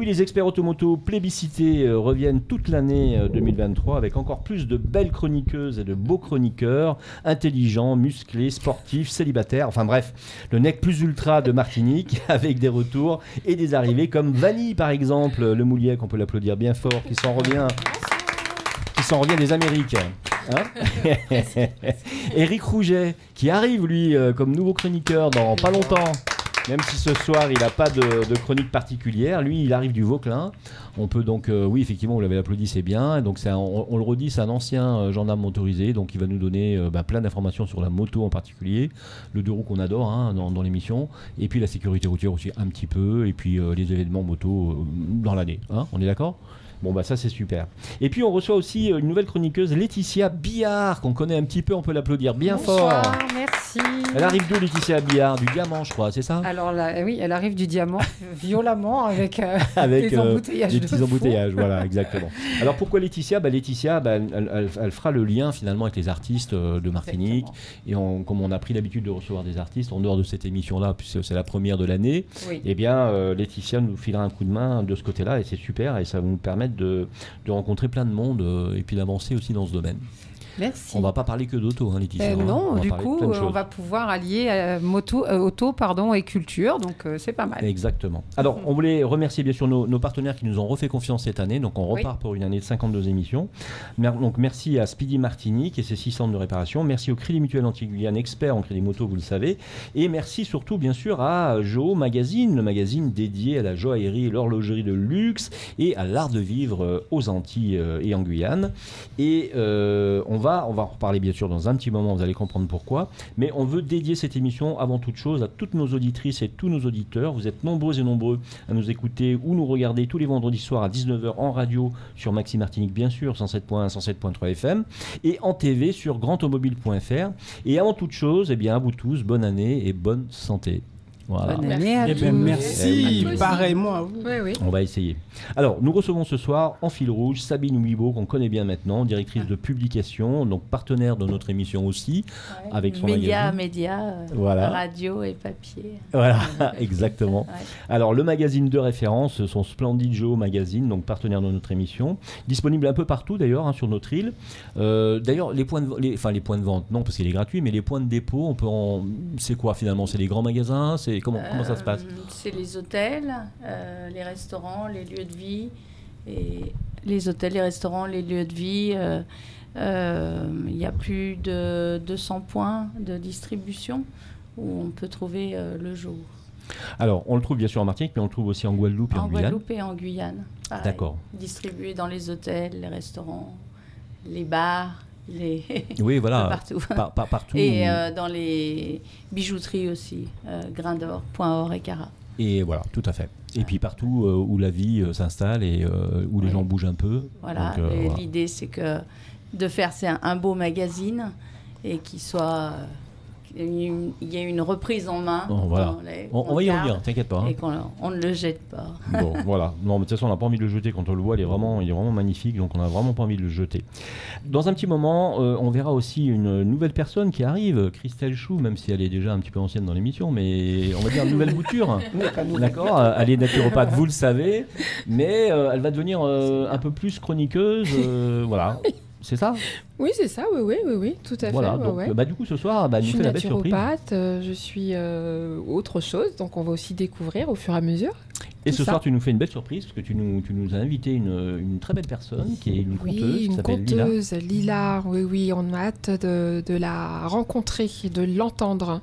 oui, les experts automoto plébiscités reviennent toute l'année 2023 avec encore plus de belles chroniqueuses et de beaux chroniqueurs, intelligents, musclés, sportifs, célibataires, enfin bref, le nec plus ultra de Martinique avec des retours et des arrivées comme Vanille par exemple, le Mouliec, on peut l'applaudir bien fort, qui s'en revient des Amériques. Hein. Éric Rouget qui arrive lui comme nouveau chroniqueur dans pas longtemps. Même si ce soir il n'a pas de chronique particulière, lui il arrive du Vauclin. On peut donc, oui effectivement vous l'avez applaudi, c'est bien. Donc on le redit, c'est un ancien gendarme motorisé, donc il va nous donner plein d'informations sur la moto en particulier, le deux roues qu'on adore hein, dans l'émission, et puis la sécurité routière aussi un petit peu, et puis les événements moto dans l'année. Hein, on est d'accord ? Bon bah ça c'est super. Et puis on reçoit aussi une nouvelle chroniqueuse, Laetitia Billard, qu'on connaît un petit peu, on peut l'applaudir bien Bonsoir, fort. Merci. Elle arrive d'où Laetitia Billard? Du Diamant je crois, c'est ça? Alors là, oui, elle arrive du Diamant, violemment, avec des embouteillages. Des petits embouteillages, voilà, exactement. Alors pourquoi Laetitia? Laetitia, elle fera le lien finalement avec les artistes de Martinique. Exactement. Et comme on a pris l'habitude de recevoir des artistes, en dehors de cette émission-là, puisque c'est la première de l'année, oui. Eh bien Laetitia nous filera un coup de main de ce côté-là, et c'est super, et ça va nous permettre de rencontrer plein de monde et puis d'avancer aussi dans ce domaine. Merci. On va pas parler que d'auto, hein, Laetitia. Non, du coup, on va pouvoir allier auto et culture, donc c'est pas mal. Exactement. Alors, on voulait remercier bien sûr nos partenaires qui nous ont refait confiance cette année. Donc, on repart pour une année de 52 émissions. Donc, merci à Speedy Martinique et ses 6 centres de réparation. Merci au Crédit Mutuel Antilles-Guyane, expert en crédit moto, vous le savez. Et merci surtout, bien sûr, à Joe Magazine, le magazine dédié à la joaillerie et l'horlogerie de luxe et à l'art de vivre aux Antilles et en Guyane. Et on va en reparler bien sûr dans un petit moment, vous allez comprendre pourquoi, mais on veut dédier cette émission avant toute chose à toutes nos auditrices et tous nos auditeurs. Vous êtes nombreux et nombreux à nous écouter ou nous regarder tous les vendredis soirs à 19h en radio sur Maxi Martinique bien sûr, 107.1, 107.3 FM, et en TV sur grandautomobile.fr. Et avant toute chose, eh bien à vous tous, bonne année et bonne santé. Voilà. Bonne année à tous. Merci, pareillement à vous. Oui. On va essayer. Alors, nous recevons ce soir en fil rouge Sabine Ouibo, qu'on connaît bien maintenant, directrice de publication, donc partenaire de notre émission aussi, avec son magazine. Média, radio et papier. Voilà, exactement. Ouais. Alors, le magazine de référence, son Splendid Joe Magazine, donc partenaire de notre émission, disponible un peu partout d'ailleurs, hein, sur notre île. D'ailleurs, les points de vente, non, parce qu'il est gratuit, mais les points de dépôt, c'est quoi finalement? C'est les grands magasins? Comment ça se passe? C'est les hôtels, les restaurants, les lieux de vie. Et les hôtels, les restaurants, les lieux de vie. Il y a plus de 200 points de distribution où on peut trouver le jour. Alors, on le trouve bien sûr en Martinique, mais on le trouve aussi en Guadeloupe et en Guyane. En Guadeloupe et en Guyane. Pareil. D'accord. Distribué dans les hôtels, les restaurants, les bars. Oui, voilà. Partout. Partout. Et dans les bijouteries aussi, Grain d'Or, Point Or et Cara. Et voilà, tout à fait. Et puis partout où la vie s'installe et où les gens bougent un peu. Voilà. Donc, et voilà. L'idée, c'est de faire un beau magazine et qui soit... Il y a une reprise en main. Oh, voilà. On va y revenir, t'inquiète pas. Hein. Et qu'on ne le jette pas. Bon, voilà. Non, mais de toute façon, on n'a pas envie de le jeter. Quand on le voit, il est vraiment magnifique. Donc, on n'a vraiment pas envie de le jeter. Dans un petit moment, on verra aussi une nouvelle personne qui arrive, Christelle Chou, même si elle est déjà un petit peu ancienne dans l'émission, mais on va dire une nouvelle bouture. D'accord. Elle est naturopathe, vous le savez. Mais elle va devenir un peu plus chroniqueuse. Voilà. C'est ça? Oui, c'est ça, oui, tout à fait. Voilà, donc du coup ce soir, nous fait la belle surprise. Je suis autre chose, donc on va aussi découvrir au fur et à mesure. Et ce soir, tu nous fais une belle surprise, parce que tu nous as invité une très belle personne, qui est une conteuse, qui s'appelle Lila. Une conteuse, Lila, oui, on a hâte de la rencontrer, de l'entendre.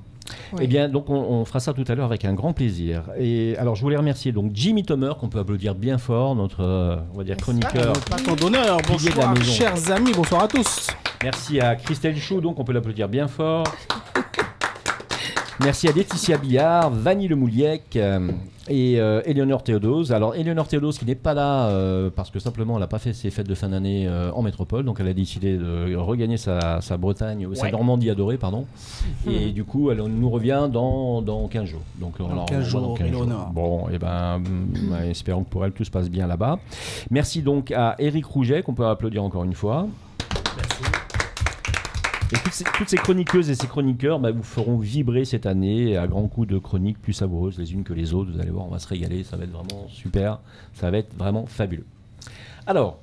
Oui. Eh bien, donc on fera ça tout à l'heure avec un grand plaisir. Et alors, je voulais remercier donc Jimmy Tomer, qu'on peut applaudir bien fort, notre on va dire chroniqueur. Patron d'honneur. Bonsoir, chers amis, bonsoir à tous. Merci à Christelle Chou, donc on peut l'applaudir bien fort. Merci à Laetitia Billard, Vanille Le Mouliec et Éléonore Théodose. Alors Éléonore Théodose qui n'est pas là parce que simplement elle n'a pas fait ses fêtes de fin d'année en métropole, donc elle a décidé de regagner sa Bretagne, sa Normandie adorée, pardon. Et du coup elle nous revient dans 15 jours. Donc dans 15 jours. Bon, et espérons que pour elle tout se passe bien là-bas. Merci donc à Éric Rouget, qu'on peut applaudir encore une fois. Merci. Et toutes ces chroniqueuses et ces chroniqueurs vous feront vibrer cette année à grands coups de chroniques plus savoureuses les unes que les autres. Vous allez voir, on va se régaler, ça va être vraiment super, ça va être vraiment fabuleux. Alors,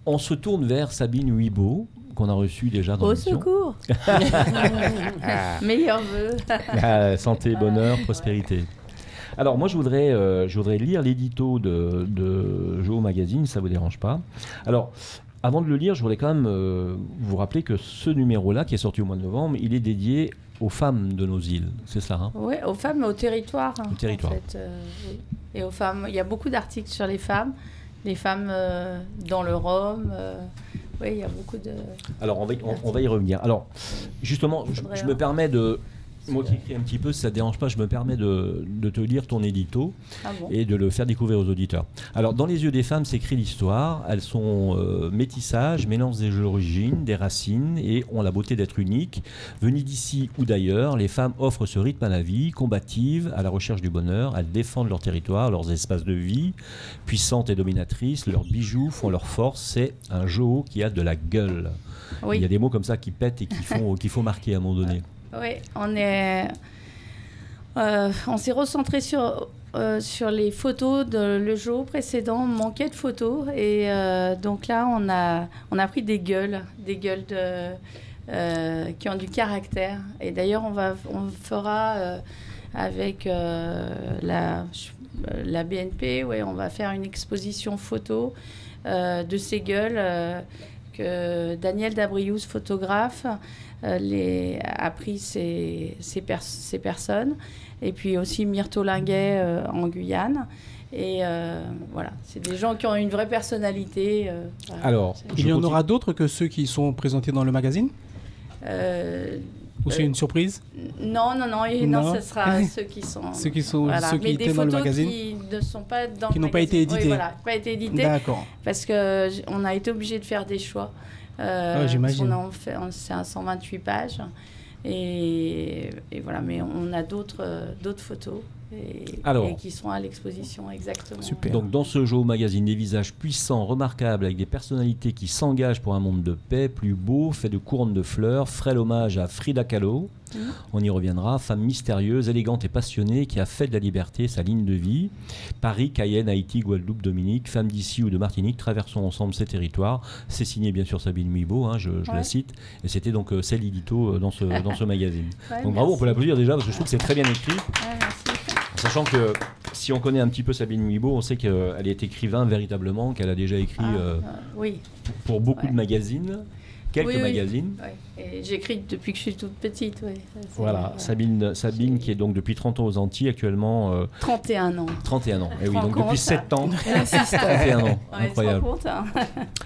on se tourne vers Sabine Huibaud, qu'on a reçue déjà dans l'émission. Au secours. Meilleurs vœux. Santé, bonheur, prospérité. Alors moi je voudrais lire l'édito de Joe Magazine, si ça ne vous dérange pas. Alors avant de le lire, je voudrais quand même vous rappeler que ce numéro-là qui est sorti au mois de novembre, il est dédié aux femmes de nos îles, c'est ça Oui, aux femmes et au territoire. Au territoire. En fait, oui. Et aux femmes, il y a beaucoup d'articles sur les femmes dans le Rhum. Oui, il y a beaucoup de... Alors on va y revenir. Alors justement, je me permets de... Moi qui écris un petit peu, si ça ne dérange pas, je me permets de te lire ton édito et de le faire découvrir aux auditeurs. Alors, dans les yeux des femmes s'écrit l'histoire. Elles sont métissages, mélangent des origines, des racines et ont la beauté d'être uniques. Venues d'ici ou d'ailleurs, les femmes offrent ce rythme à la vie, combatives, à la recherche du bonheur. Elles défendent leur territoire, leurs espaces de vie, puissantes et dominatrices. Leurs bijoux font leur force. C'est un Joe qui a de la gueule. Oui. Il y a des mots comme ça qui pètent et qu'il faut marquer à un moment donné. Oui, on s'est recentré sur les photos de le jour précédent. On manquait de photos et donc là on a pris des gueules qui ont du caractère. Et d'ailleurs on fera avec la BNP, on va faire une exposition photo de ces gueules que Daniel Dabrious, photographe, a pris ces personnes, et puis aussi Myrto Linguet en Guyane. Et voilà, c'est des gens qui ont une vraie personnalité. Alors, il y en aura d'autres que ceux qui sont présentés dans le magazine ou c'est une surprise? Non, ce sera ceux qui sont... ceux qui étaient dans le magazine. Qui ne sont pas dans qui n'ont pas été édités. Oui, voilà, pas été édités. D'accord. Parce qu'on a été obligé de faire des choix. J'imagine. C'est un 128 pages. Et voilà, mais on a d'autres photos et qui sont à l'exposition, exactement. Super. Donc dans ce Joe Magazine, des visages puissants, remarquables, avec des personnalités qui s'engagent pour un monde de paix, plus beau, fait de couronnes de fleurs, frêle hommage à Frida Kahlo. On y reviendra. Femme mystérieuse, élégante et passionnée qui a fait de la liberté sa ligne de vie. Paris, Cayenne, Haïti, Guadeloupe, Dominique, femme d'ici ou de Martinique, traversons ensemble ces territoires. C'est signé bien sûr Sabine Huibaud, je la cite. Et c'était donc c'est l'édito dans ce magazine. Donc bravo, on peut l'applaudir déjà parce que je trouve que c'est très bien écrit. Sachant que si on connaît un petit peu Sabine Huibaud, on sait qu'elle est écrivain véritablement, qu'elle a déjà écrit pour beaucoup de magazines. Quelques magazines. Oui. Et j'écris depuis que je suis toute petite. Oui. Voilà, Sabine qui est donc depuis 30 ans aux Antilles, actuellement... 31 ans. 31 ans, et oui, donc depuis 7 ans. 31 ans, incroyable.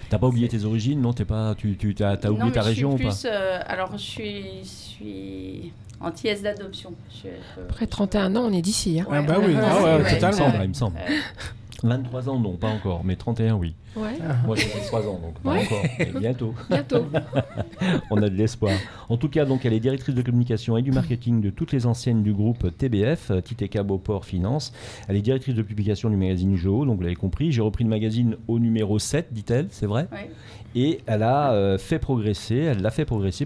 T'as pas oublié tes origines, non? T'as oublié ta région ou pas? Alors, je suis antillaise d'adoption. Après 31 ans, on est d'ici. Bah oui, totalement. Il me semble. 23 ans, non, pas encore, mais 31, oui. Ouais. Moi, j'ai 23 ans, donc pas encore, mais bientôt. On a de l'espoir. En tout cas, donc, elle est directrice de communication et du marketing de toutes les enseignes du groupe TBF, Titeka Beauport Finance. Elle est directrice de publication du magazine Joe, donc vous l'avez compris. J'ai repris le magazine au numéro 7, dit-elle, c'est vrai? Oui. Et elle l'a fait progresser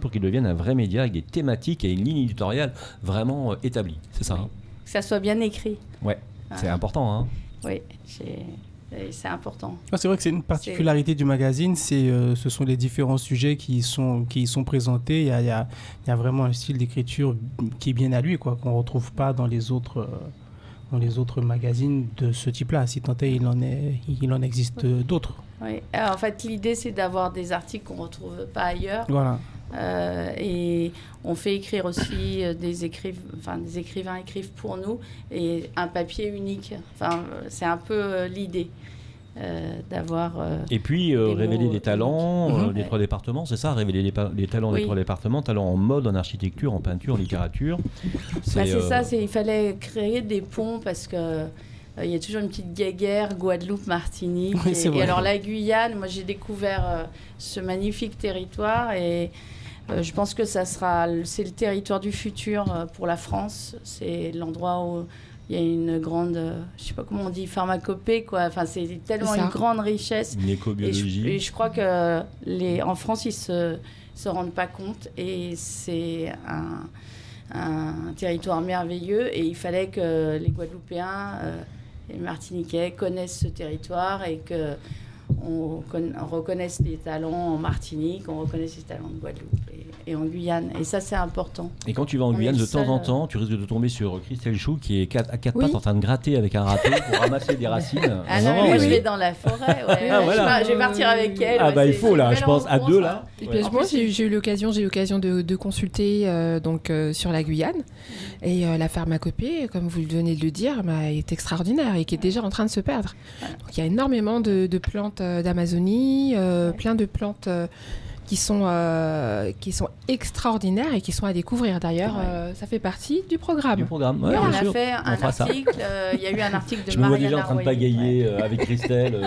pour qu'il devienne un vrai média avec des thématiques et une ligne éditoriale vraiment établie. C'est ça, Que ça soit bien écrit. Ouais, c'est important, hein. Oui, c'est important. C'est vrai que c'est une particularité du magazine, ce sont les différents sujets qui sont présentés. Il y a vraiment un style d'écriture qui est bien à lui, qu'on ne retrouve pas dans les autres magazines de ce type-là. Si tant est, il en existe d'autres. Oui, en fait, l'idée, c'est d'avoir des articles qu'on ne retrouve pas ailleurs. Voilà. Et on fait écrire aussi des écrivains écrivent pour nous et un papier unique. C'est un peu l'idée d'avoir. Et puis révéler des talents des 3 départements, c'est ça, révéler les talents des 3 départements, talents en mode, en architecture, en peinture, en littérature. C'est ça. Il fallait créer des ponts parce que. Il y a toujours une petite guéguerre, Guadeloupe, Martinique. Et alors la Guyane, moi j'ai découvert ce magnifique territoire et je pense que c'est le territoire du futur pour la France. C'est l'endroit où il y a une grande, je sais pas comment on dit, pharmacopée, quoi. Enfin, c'est tellement une grande richesse. Une écobiologie. Et je crois que en France, ils se rendent pas compte. Et c'est un territoire merveilleux. Et il fallait que les Guadeloupéens et les Martiniquais connaissent ce territoire et que on reconnaisse les talents en Martinique, on reconnaisse les talents de Guadeloupe et en Guyane. Et ça, c'est important. Et quand tu vas en Guyane, de temps en temps, tu risques de tomber sur Christelle Chou qui est à quatre pattes en train de gratter avec un râteau pour ramasser des racines. Ah non, moi je vais dans la forêt. Je vais partir avec elle. Ah bah il faut là, je pense, à deux là. Et puis, moi, j'ai eu l'occasion de consulter sur la Guyane. Et la pharmacopée, comme vous venez de le dire, est extraordinaire et qui est déjà en train de se perdre. Donc, il y a énormément de plantes d'Amazonie, plein de plantes qui sont extraordinaires et qui sont à découvrir. D'ailleurs, ça fait partie du programme. On a fait un article, il y a eu un article de Mariana Royer. Je me vois déjà en train de pagayer avec Christelle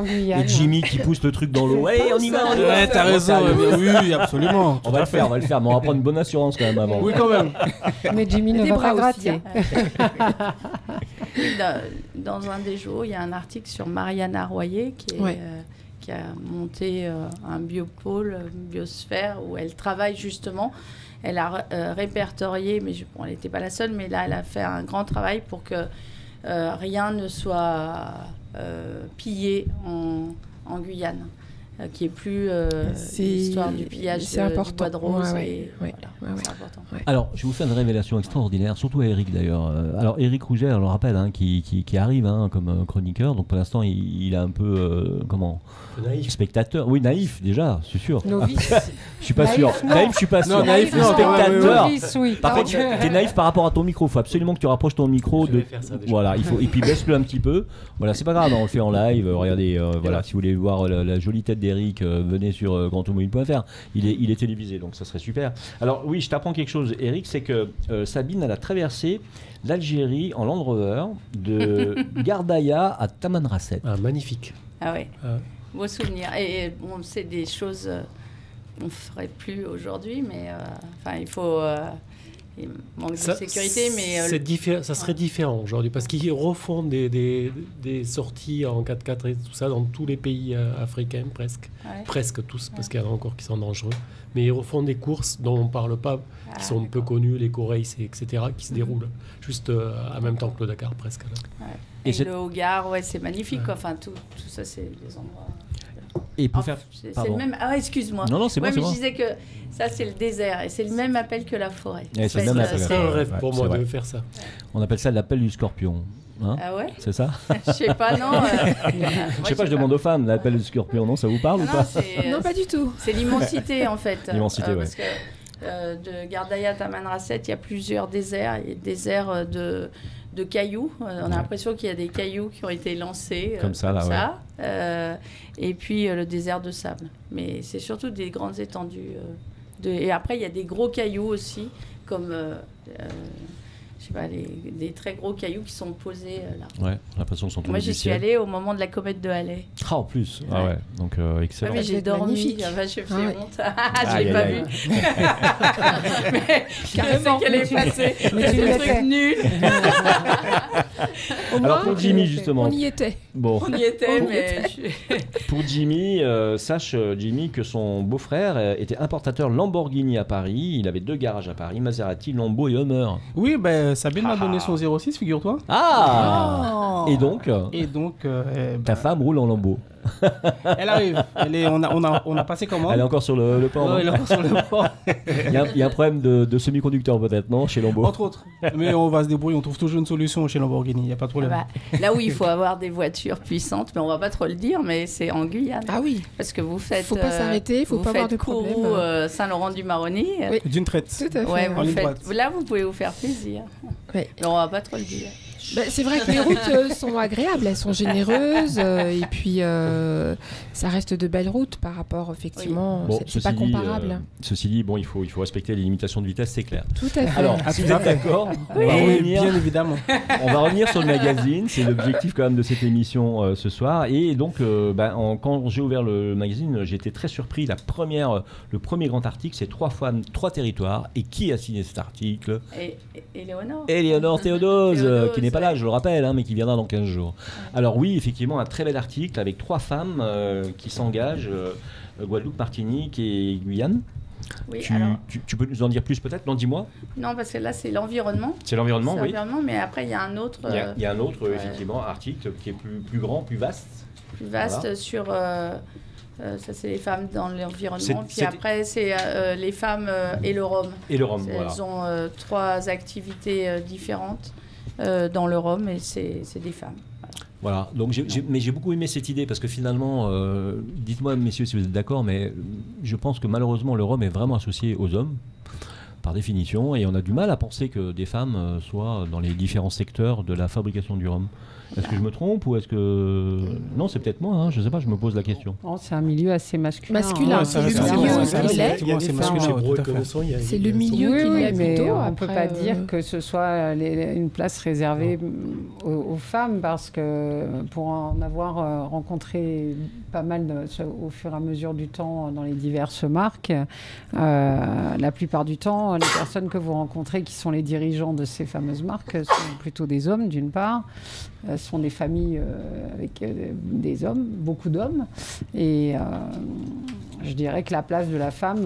et Jimmy qui pousse le truc dans l'eau. Ouais, on y va, on y va. Ouais, t'as raison. Oui, absolument. On va le faire, mais on va prendre une bonne assurance quand même avant. Oui, quand même. Mais Jimmy ne va pas gratter. Dans un des jours, il y a un article sur Mariana Royer qui a monté un biopôle, une biosphère, où elle travaille justement. Elle a répertorié, mais elle n'était pas la seule, mais là, elle a fait un grand travail pour que rien ne soit pillé en Guyane. Qui est plus l'histoire du pillage du bois de rose. C'est important. Ouais. Alors, je vais vous faire une révélation extraordinaire, surtout à Eric d'ailleurs. Alors, Eric Rouget, on le rappelle, qui arrive comme chroniqueur. Donc, pour l'instant, il a un peu, naïf. Spectateur. Oui, naïf déjà, c'est sûr. Novice. Je suis pas sûr. Naïf, je suis pas sûr. Non, naïf, non. Spectateur. Novice, oui. Par contre, t'es naïf par rapport à ton micro. Il faut absolument que tu rapproches ton micro Je vais faire ça déjà. Voilà, il faut. Et puis baisse-le un petit peu. Voilà, c'est pas grave, on le fait en live. Regardez, voilà, si vous voulez voir la jolie tête d'Eric, venez sur grandautomobile.fr. Il est télévisé, donc ça serait super. Alors oui, je t'apprends quelque chose, Eric, c'est que Sabine, elle a traversé l'Algérie en Land Rover de Gardaïa à Tamanrasset. Ah, magnifique. Ah ouais. Beau souvenir. Et bon, c'est des choses qu'on ne ferait plus aujourd'hui, mais il faut... il manque de sécurité, mais... ça serait différent aujourd'hui, parce qu'ils refont des sorties en 4x4 et tout ça dans tous les pays africains, presque. Ouais. Presque tous, parce qu'il y en a encore qui sont dangereux. Mais ils refont des courses dont on ne parle pas, qui sont peu connues, les co-races, etc., qui se déroulent juste en même temps que le Dakar, presque. Là. Ouais. Et le Hogar, c'est magnifique. Ouais. Enfin, tout ça, c'est des endroits... Et pour faire... C'est le même... Ah, excuse-moi. Non, c'est bon, mais c'est je bon. disais que ça, c'est le désert. Et c'est le même appel que la forêt. C'est le même appel. C'est un rêve pour moi de faire ça. On appelle ça l'appel du scorpion. Hein, ah ouais? C'est ça? Je sais pas, non. Je sais pas, je demande aux femmes, l'appel du scorpion, non? Ça vous parle ou pas? Non, pas du tout. C'est l'immensité, en fait. L'immensité, parce que de Gardaïa à Tamanrasset, il y a plusieurs déserts. Il y a des déserts de cailloux. On a l'impression qu'il y a des cailloux qui ont été lancés. Comme ça. Et puis le désert de sable. Mais c'est surtout des grandes étendues. Et après, il y a des gros cailloux aussi, comme... je sais pas, des très gros cailloux qui sont posés là. Ouais, l'impression qu'ils sont tombés. Moi, j'y suis allée au moment de la comète de Halley. Ah, en plus. Ah ouais, donc excellent. Mais j'ai dormi. J'ai fait honte. Je l'ai pas vu. Mais je sais qu'elle est passée. Mais c'est un truc nul. Alors pour Jimmy, justement. On y était. Bon. On y était, mais... Pour Jimmy, sache, Jimmy, que son beau-frère était importateur Lamborghini à Paris. Il avait 2 garages à Paris, Maserati, Lambo et Hummer. Oui, Sabine m'a donné son 06, figure-toi. Ah oh. Et donc ta femme roule en Lambo. Elle arrive. On a passé comment? Elle est encore sur le port. Elle est encore sur le port. Il y a un problème de semi-conducteur peut-être, non, chez Lambo? Entre autres. Mais on va se débrouiller, on trouve toujours une solution chez Lamborghini, il n'y a pas de problème. Là où il faut avoir des voitures puissantes, mais on ne va pas trop le dire, mais c'est en Guyane. Ah oui. Parce que vous faites... Il ne faut pas s'arrêter, il ne faut pas avoir de problème. Kourou, Saint-Laurent-du-Maroni. Oui. D'une traite. Tout à fait. Là, vous pouvez vous faire plaisir. Oui. Mais on ne va pas trop le dire. C'est vrai que les routes sont agréables, elles sont généreuses et puis ça reste de belles routes par rapport effectivement, bon, c'est pas comparable. Ceci dit, il faut respecter les limitations de vitesse, c'est clair. Tout à fait. Alors, si vous êtes d'accord, bien évidemment. On va revenir sur le magazine, c'est l'objectif quand même de cette émission ce soir. Et donc, quand j'ai ouvert le magazine, j'ai été très surpris. Le premier grand article, c'est 3 femmes, 3 territoires. Et qui a signé cet article? Éléonore. Éléonore Théodose, qui n'est n'est pas là, je le rappelle, hein, mais qui viendra dans 15 jours. Alors oui, effectivement, un très bel article avec 3 femmes qui s'engagent, Guadeloupe, Martinique et Guyane. Oui, tu peux nous en dire plus peut-être? Non, dis-moi. Non, parce que là, c'est l'environnement. C'est l'environnement, oui. Mais après, il y a un autre... Il y a un autre, effectivement, article qui est plus grand, plus vaste. Plus vaste, voilà. Sur... ça, c'est les femmes dans l'environnement. Puis après, c'est les femmes et le Rhum. Et le Rhum, voilà. Elles ont 3 activités différentes dans le Rhum, et c'est des femmes. Voilà, donc mais j'ai beaucoup aimé cette idée parce que finalement, dites-moi messieurs si vous êtes d'accord, mais je pense que malheureusement le Rhum est vraiment associé aux hommes, par définition, et on a du mal à penser que des femmes soient dans les différents secteurs de la fabrication du rhum. Est-ce que je me trompe ou est-ce que... Non, c'est peut-être moi, hein, je ne sais pas, je me pose la question. Oh, c'est un milieu assez masculin. Masculin, c'est le milieu qui l'est. C'est le milieu qui l'est plutôt. On ne peut pas dire que ce soit une place réservée aux femmes, parce que pour en avoir rencontré pas mal au fur et à mesure du temps dans les diverses marques, la plupart du temps, les personnes que vous rencontrez qui sont les dirigeants de ces fameuses marques sont plutôt des hommes, d'une part. Sont des familles avec des hommes, beaucoup d'hommes. Et je dirais que la place de la femme,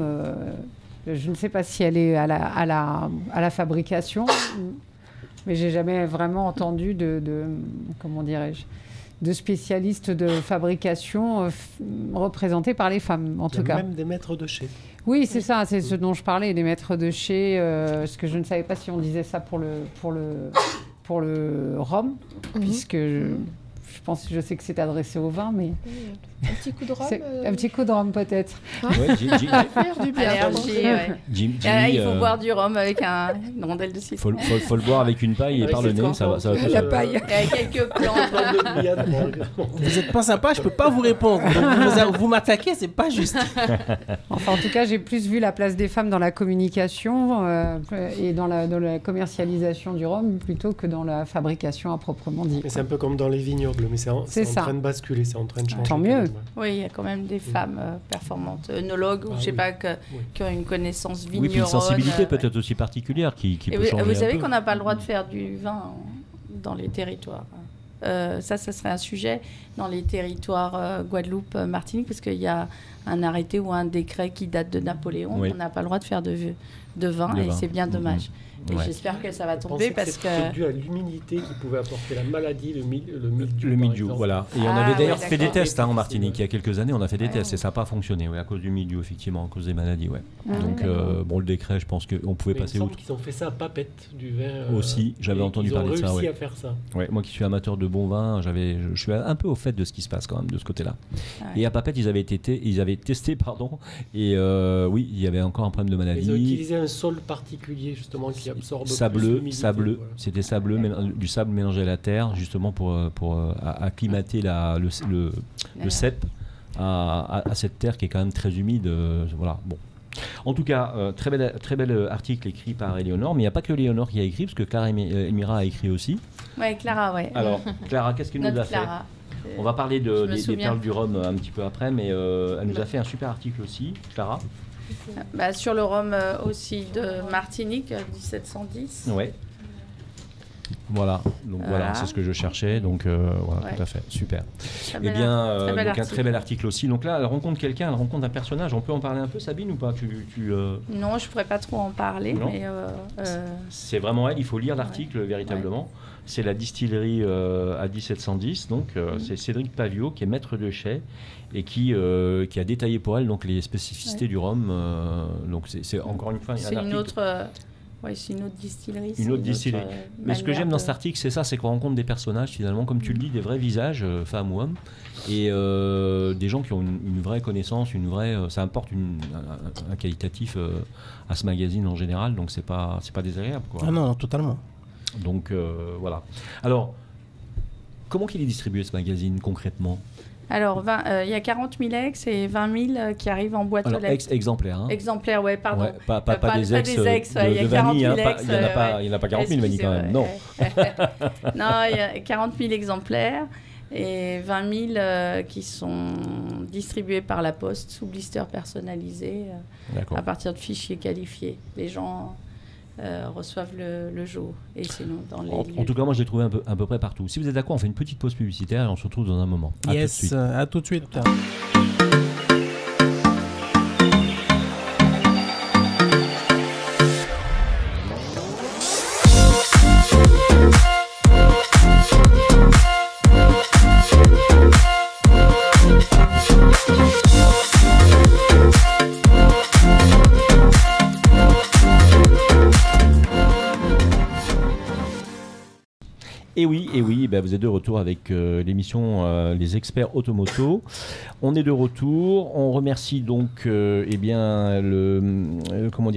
je ne sais pas si elle est à la fabrication, mais j'ai jamais vraiment entendu comment dirais-je, de spécialistes de fabrication représentés par les femmes, en tout cas. Même des maîtres de chez. Oui, c'est ça, c'est ce dont je parlais, des maîtres de chez, parce que je ne savais pas si on disait ça pour le rhum, puisque je sais que c'est adressé au vin, mais... Un petit coup de rhum un petit coup de rhum, peut-être. Ouais, du bien. Il faut boire du rhum avec une rondelle de citron. Faut le boire avec une paille et par le nez, ça va. La paille. Et quelques plantes. Vous n'êtes pas sympa, je ne peux pas vous répondre. Donc vous m'attaquez, c'est pas juste. Enfin, en tout cas, j'ai plus vu la place des femmes dans la communication et dans la commercialisation du rhum plutôt que dans la fabrication à proprement dit. C'est un peu comme dans les vignobles, mais c'est en train de basculer, c'est en train de changer. Tant mieux. Oui, il y a quand même des femmes performantes, œnologues, ou je sais pas, qui ont une connaissance vigneronne. Oui, puis une sensibilité peut-être aussi particulière qui peut changer. Vous savez qu'on n'a pas le droit de faire du vin dans les territoires. Ça serait un sujet dans les territoires Guadeloupe, Martinique, parce qu'il y a un arrêté ou un décret qui date de Napoléon. Oui. On n'a pas le droit de faire de vin, et c'est bien dommage. Et j'espère que ça va tomber parce que... C'est dû à l'humidité qui pouvait apporter la maladie, le mildiou. Le mildiou, voilà. Et on avait d'ailleurs fait des tests en Martinique. Il y a quelques années, on a fait des tests et ça n'a pas fonctionné, à cause du mildiou, effectivement, à cause des maladies. Donc, le décret, je pense qu'on pouvait passer outre. Ils ont fait ça à Papette, du vin. Aussi, j'avais entendu parler de ça. Ils ont réussi à faire ça. Ouais, moi qui suis amateur de bon vin, je suis un peu au fait de ce qui se passe quand même de ce côté-là. Et à Papette, ils avaient testé, et oui, il y avait encore un problème de maladie. Ils ont utilisé un sol particulier, justement, qui absorbe sableux, c'était sableux, du sable mélangé à la terre, justement pour acclimater le cep à cette terre qui est quand même très humide. Voilà, bon. En tout cas, très bel article écrit par Éléonore, mais il n'y a pas que Éléonore qui a écrit, parce que Clara Elmira a écrit aussi. Oui, Clara, oui. Alors, Clara, qu'est-ce qu'elle nous a fait ? On va parler des perles du rhum un petit peu après, mais elle nous a fait un super article aussi, Clara. Sur le rhum aussi de Martinique, 1710. Ouais. Voilà, donc voilà, c'est ce que je cherchais, donc voilà, tout à fait, super. Eh bien, donc un très bel article aussi. Donc là, elle rencontre quelqu'un, elle rencontre un personnage. On peut en parler un peu, Sabine, ou pas Non, je pourrais pas trop en parler, mais c'est vraiment elle. Il faut lire l'article véritablement. Ouais. C'est la distillerie à 1710, donc c'est Cédric Pavio qui est maître de chai et qui a détaillé pour elle donc les spécificités du rhum. Donc c'est encore une fois c'est une autre. Oui, c'est une autre distillerie. Une autre distillerie. Mais ce que j'aime dans cet article, c'est ça, c'est qu'on rencontre des personnages, finalement, comme tu le dis, des vrais visages, femmes ou hommes, et des gens qui ont une vraie connaissance, ça apporte un qualitatif à ce magazine en général, donc c'est pas désagréable, quoi. Ah non, totalement. Donc voilà. Alors, comment qu'il est distribué ce magazine concrètement ? Alors, il y a 40 000 ex et 20 000 qui arrivent en boîte aux lettres. Exemplaires. Hein. Exemplaires, ouais, pardon. Ouais, pas des ex de vanille. Il n'y en a pas 40 000 vanille quand même. Non. Non, il y a 40 000 exemplaires et 20 000 qui sont distribués par la poste sous blister personnalisé à partir de fichiers qualifiés. Les gens reçoivent le jour. Et sinon, dans les En tout cas, moi, je l'ai trouvé à peu près partout. Si vous êtes d'accord, on fait une petite pause publicitaire et on se retrouve dans un moment. Yes, à tout de suite. Et oui, ben vous êtes de retour avec l'émission Les Experts Automoto. On est de retour. On remercie donc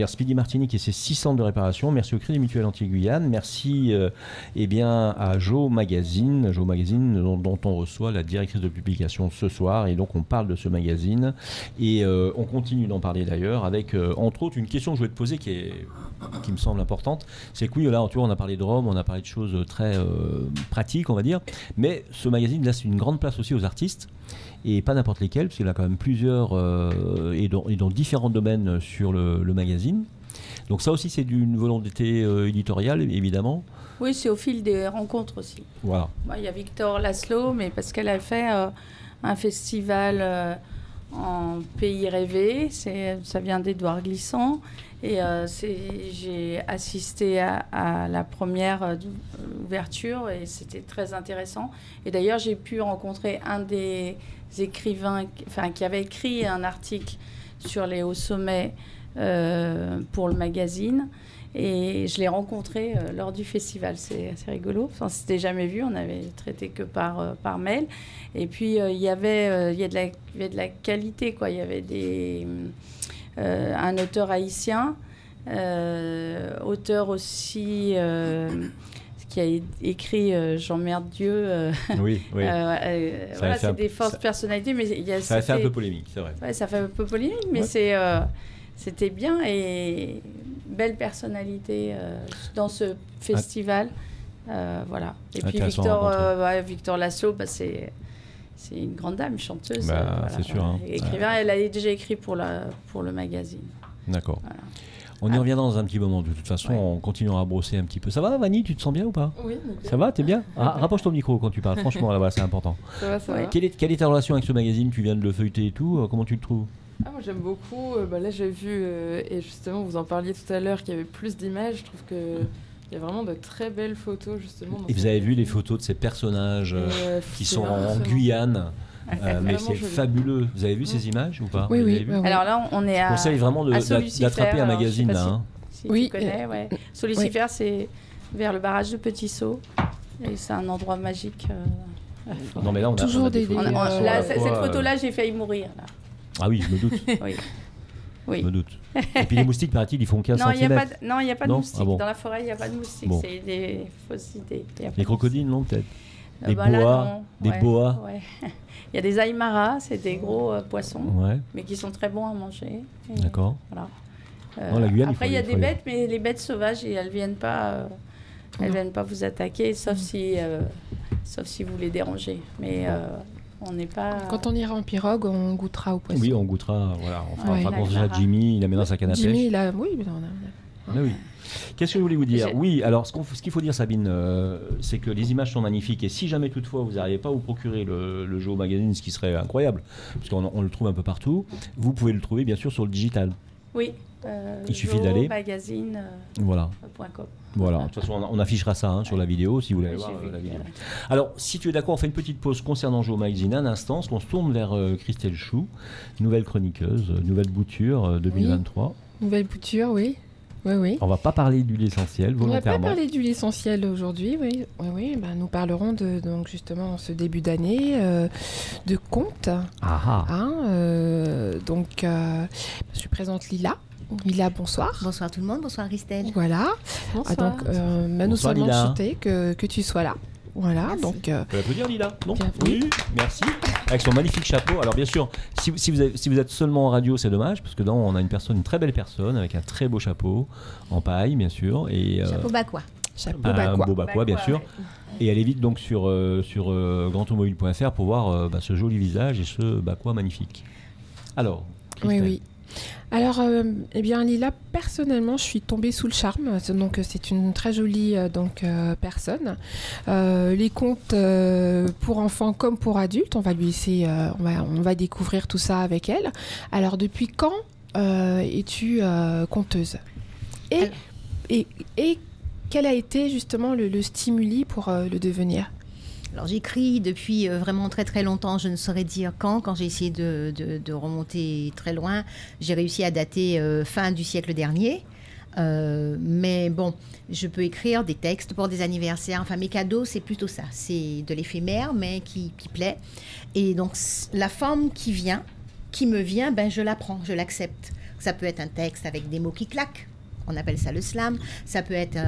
Speedy Martinique et ses 6 centres de réparation. Merci au Crédit Mutuel Antilles-Guyane. Merci à Jo Magazine, dont on reçoit la directrice de publication ce soir. Et donc on parle de ce magazine. Et on continue d'en parler d'ailleurs avec, entre autres, une question que je voulais te poser qui me semble importante. C'est que oui, là, tu vois, on a parlé de Rome, on a parlé de choses très pratiques, on va dire. Mais ce magazine laisse une grande place aussi aux artistes. Et pas n'importe lesquels, parce qu'il a quand même plusieurs et dans différents domaines sur le magazine. Donc ça aussi, c'est d'une volonté éditoriale, évidemment. Oui, c'est au fil des rencontres aussi. Voilà. Il y a Victor Laszlo, mais parce qu'elle a fait un festival en Pays Rêvé, ça vient d'Édouard Glissant. Et j'ai assisté à la première ouverture et c'était très intéressant. Et d'ailleurs, j'ai pu rencontrer un des écrivains qui avait écrit un article sur les hauts sommets pour le magazine. Et je l'ai rencontré lors du festival. C'est assez rigolo. Enfin, on ne s'était jamais vu. On avait traité que par mail. Et puis, il y avait de la qualité, quoi. Il y avait un auteur haïtien, auteur aussi qui a écrit J'emmerde Dieu. Oui. Voilà, c'est des fortes personnalités, mais ça a fait un peu polémique, c'est vrai. Ouais, ça fait un peu polémique, mais c'était bien et belle personnalité dans ce festival. Voilà. Et puis Victor Laszlo, c'est une grande dame, chanteuse. C'est sûr. Hein. Écrivain, elle a déjà écrit pour le magazine. D'accord. Voilà. On y reviendra dans un petit moment. De toute façon, on continuera à brosser un petit peu. Ça va, Vanny? Tu te sens bien ou pas? Oui. Ça va? T'es bien? Rapproche ton micro quand tu parles. Franchement, là-bas, c'est important. Ça va. Quelle est ta relation avec ce magazine? Tu viens de le feuilleter et tout. Comment tu le trouves? Moi, j'aime beaucoup. Là, j'ai vu, et justement, vous en parliez tout à l'heure, qu'il y avait plus d'images. Je trouve qu'il y a vraiment de très belles photos, justement. Et vous avez vu les photos de ces personnages qui sont en Guyane? Mais c'est fabuleux. Vous avez vu ces images ou pas? Oui. Alors là, on est à. Je conseille vraiment d'attraper un magazine là. Si tu connais, ouais. Sous Lucifer, c'est vers le barrage de Petit Saut. Et c'est un endroit magique. Non, mais là, on a toujours des cette photo-là, j'ai failli mourir. Là. Ah oui, je me doute. Oui. Je me doute. Et puis les moustiques, paraît-il, ils font 15 cm. Non, il n'y a pas de moustiques. Dans la forêt, il n'y a pas de moustiques. C'est des fausses idées. Les crocodiles, non, peut-être? Des boas. Boas. Ouais. Il y a des aïmaras, c'est des gros poissons, mais qui sont très bons à manger. D'accord. Voilà. La Guyane, après, il y a des bêtes, mais les bêtes sauvages, elles viennent pas vous attaquer, sauf si vous les dérangez. Mais on n'est pas. Quand on ira en pirogue, on goûtera au poisson. Oui, on goûtera. Voilà, on fera raconter à Jimmy. Il a mis dans sa canne à pêche. Jimmy, oui. Oui. Qu'est-ce que je voulais vous dire? Oui, alors ce qu'il faut dire, Sabine, c'est que les images sont magnifiques et si jamais toutefois vous n'arrivez pas à vous procurer le jeu au magazine, ce qui serait incroyable, parce qu'on le trouve un peu partout, vous pouvez le trouver bien sûr sur le digital. Oui. Il suffit d'aller. Magazine.com. Voilà, de toute façon on affichera ça sur la vidéo si vous voulez voir la vidéo. Alors, si tu es d'accord, on fait une petite pause concernant Joe Magazine un instant, parce qu'on se tourne vers Christelle Chou, nouvelle chroniqueuse, nouvelle bouture 2023. Nouvelle bouture, oui. On va pas parler d'huile essentielle, volontairement. On va pas parler d'huile essentielle aujourd'hui, oui. Nous parlerons donc justement ce début d'année de contes. Je présente Lila. Lila, bonsoir. Bonsoir tout le monde, bonsoir Christelle. Voilà. Bonsoir. Nous sommes enchantés que tu sois là. Voilà, merci. donc. On peut applaudir Lila. Non. Oui, merci. Avec son magnifique chapeau. Alors bien sûr, si vous êtes seulement en radio, c'est dommage parce que là on a une très belle personne avec un très beau chapeau en paille, bien sûr, et chapeau bakwa. Un beau bakwa, bien sûr. Et allez vite donc sur grandautomobile.fr pour voir ce joli visage et ce bakwa magnifique. Alors. Christelle. Oui. Alors, eh bien, Lila, personnellement, je suis tombée sous le charme. Donc, c'est une très jolie personne. Les contes pour enfants comme pour adultes, on va lui laisser, on va découvrir tout ça avec elle. Alors, depuis quand es-tu conteuse et quel a été justement le stimuli pour le devenir? Alors j'écris depuis vraiment très très longtemps, je ne saurais dire quand j'ai essayé de remonter très loin, j'ai réussi à dater fin du siècle dernier. Mais bon, je peux écrire des textes pour des anniversaires, enfin mes cadeaux c'est plutôt ça, c'est de l'éphémère mais qui plaît. Et donc la forme qui me vient, ben je la prends, je l'accepte. Ça peut être un texte avec des mots qui claquent, on appelle ça le slam, ça peut être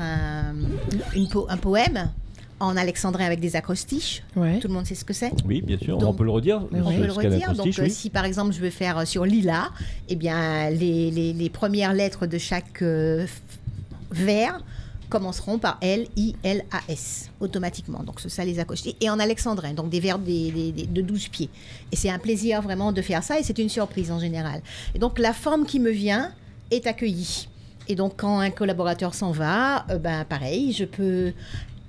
un poème en alexandrin avec des acrostiches. Ouais. Tout le monde sait ce que c'est. Oui, bien sûr, Donc, on peut le redire. On peut le redire. Donc, oui. si par exemple je veux faire sur Lila, eh bien, les premières lettres de chaque vers commenceront par L-I-L-A-S, automatiquement. Donc, c'est ça les acrostiches. Et en alexandrin, donc des vers de 12 pieds. Et c'est un plaisir vraiment de faire ça et c'est une surprise en général. Et donc, la forme qui me vient est accueillie. Et donc, quand un collaborateur s'en va, ben, pareil, je peux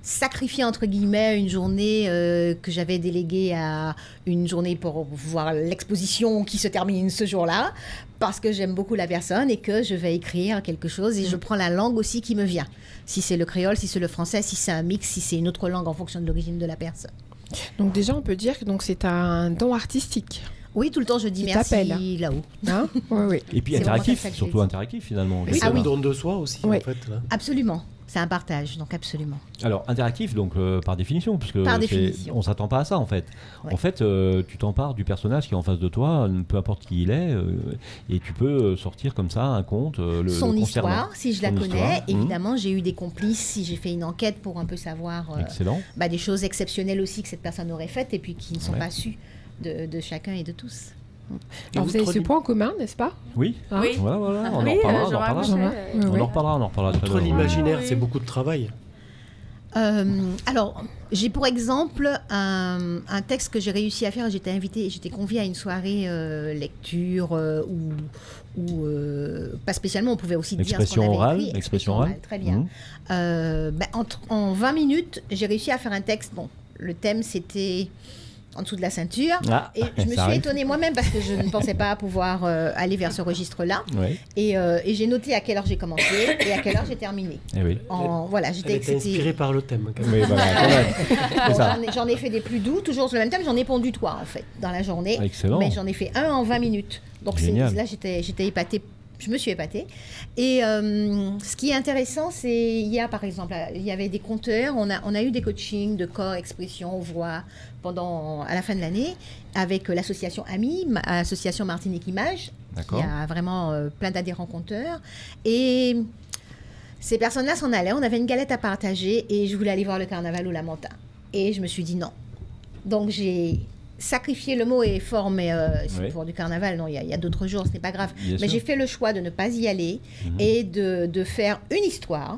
sacrifier, entre guillemets, une journée que j'avais déléguée à une journée pour voir l'exposition qui se termine ce jour-là, parce que j'aime beaucoup la personne et que je vais écrire quelque chose et je prends la langue aussi qui me vient. Si c'est le créole, si c'est le français, si c'est un mix, si c'est une autre langue en fonction de l'origine de la personne. Donc déjà, on peut dire que donc, c'est un don artistique. Oui, tout le temps, je dis Qui merci t'appelle. là-haut. Hein? Oui, oui. Et puis C'est interactif, vraiment ça que surtout j'ai dit. interactif finalement. Oui, C'est ah un oui. don de soi aussi, Oui. en fait. Là. Absolument. C'est un partage, donc absolument. Alors interactif, donc par définition, puisque Par définition. on s'attend pas à ça en fait. Ouais. En fait, tu t'empares du personnage qui est en face de toi, peu importe qui il est, et tu peux sortir comme ça un conte. Son le histoire, concernant. si je la Son connais, histoire. évidemment, j'ai eu des complices, si j'ai fait une enquête pour un peu savoir Excellent. des choses exceptionnelles aussi que cette personne aurait faites et puis qui ne sont Ouais. pas sues de chacun et de tous. Alors, vous avez ce point en commun, n'est-ce pas? Oui. Hein? Oui. Voilà, on Oui, en reparlera. Jean On en reparlera. Michel, Oui, On oui. en reparlera très Entre bien. l'imaginaire, oui. c'est beaucoup de travail. Alors, j'ai pour exemple un texte que j'ai réussi à faire. J'étais conviée à une soirée lecture ou pas spécialement, on pouvait aussi dire ce Expression qu'on avait orale, écrit. expression orale. Très bien. En 20 minutes, j'ai réussi à faire un texte. Bon, le thème c'était en dessous de la ceinture. Ah, Et je me ça suis arrive. étonnée moi-même parce que je ne pensais pas pouvoir aller vers ce registre-là. Ouais. Et j'ai noté à quelle heure j'ai commencé et à quelle heure j'ai terminé. Eh oui. Voilà, Elle était inspirée par le thème. quand même. Oui, voilà, quand même. C'est ça. J'en ai fait des plus doux, toujours sur le même thème. J'en ai pondu 3 en fait dans la journée. Excellent. Mais j'en ai fait un en 20 minutes. Donc Génial. là, j'étais épatée. Je me suis épatée. Et ce qui est intéressant, c'est hier, par exemple, il y avait des conteurs. On a eu des coachings de corps, expression, voix à la fin de l'année avec l'association AMI, Association Martinique Image, qui D'accord. a vraiment plein d'adhérents conteurs. Et ces personnes-là s'en allaient. On avait une galette à partager et je voulais aller voir le carnaval au Lamentin. Et je me suis dit non. Donc j'ai sacrifié, le mot est fort, mais c'est Oui. pour du carnaval, non, il y a d'autres jours, ce n'est pas grave. Bien Mais sûr. j'ai fait le choix de ne pas y aller et de faire une histoire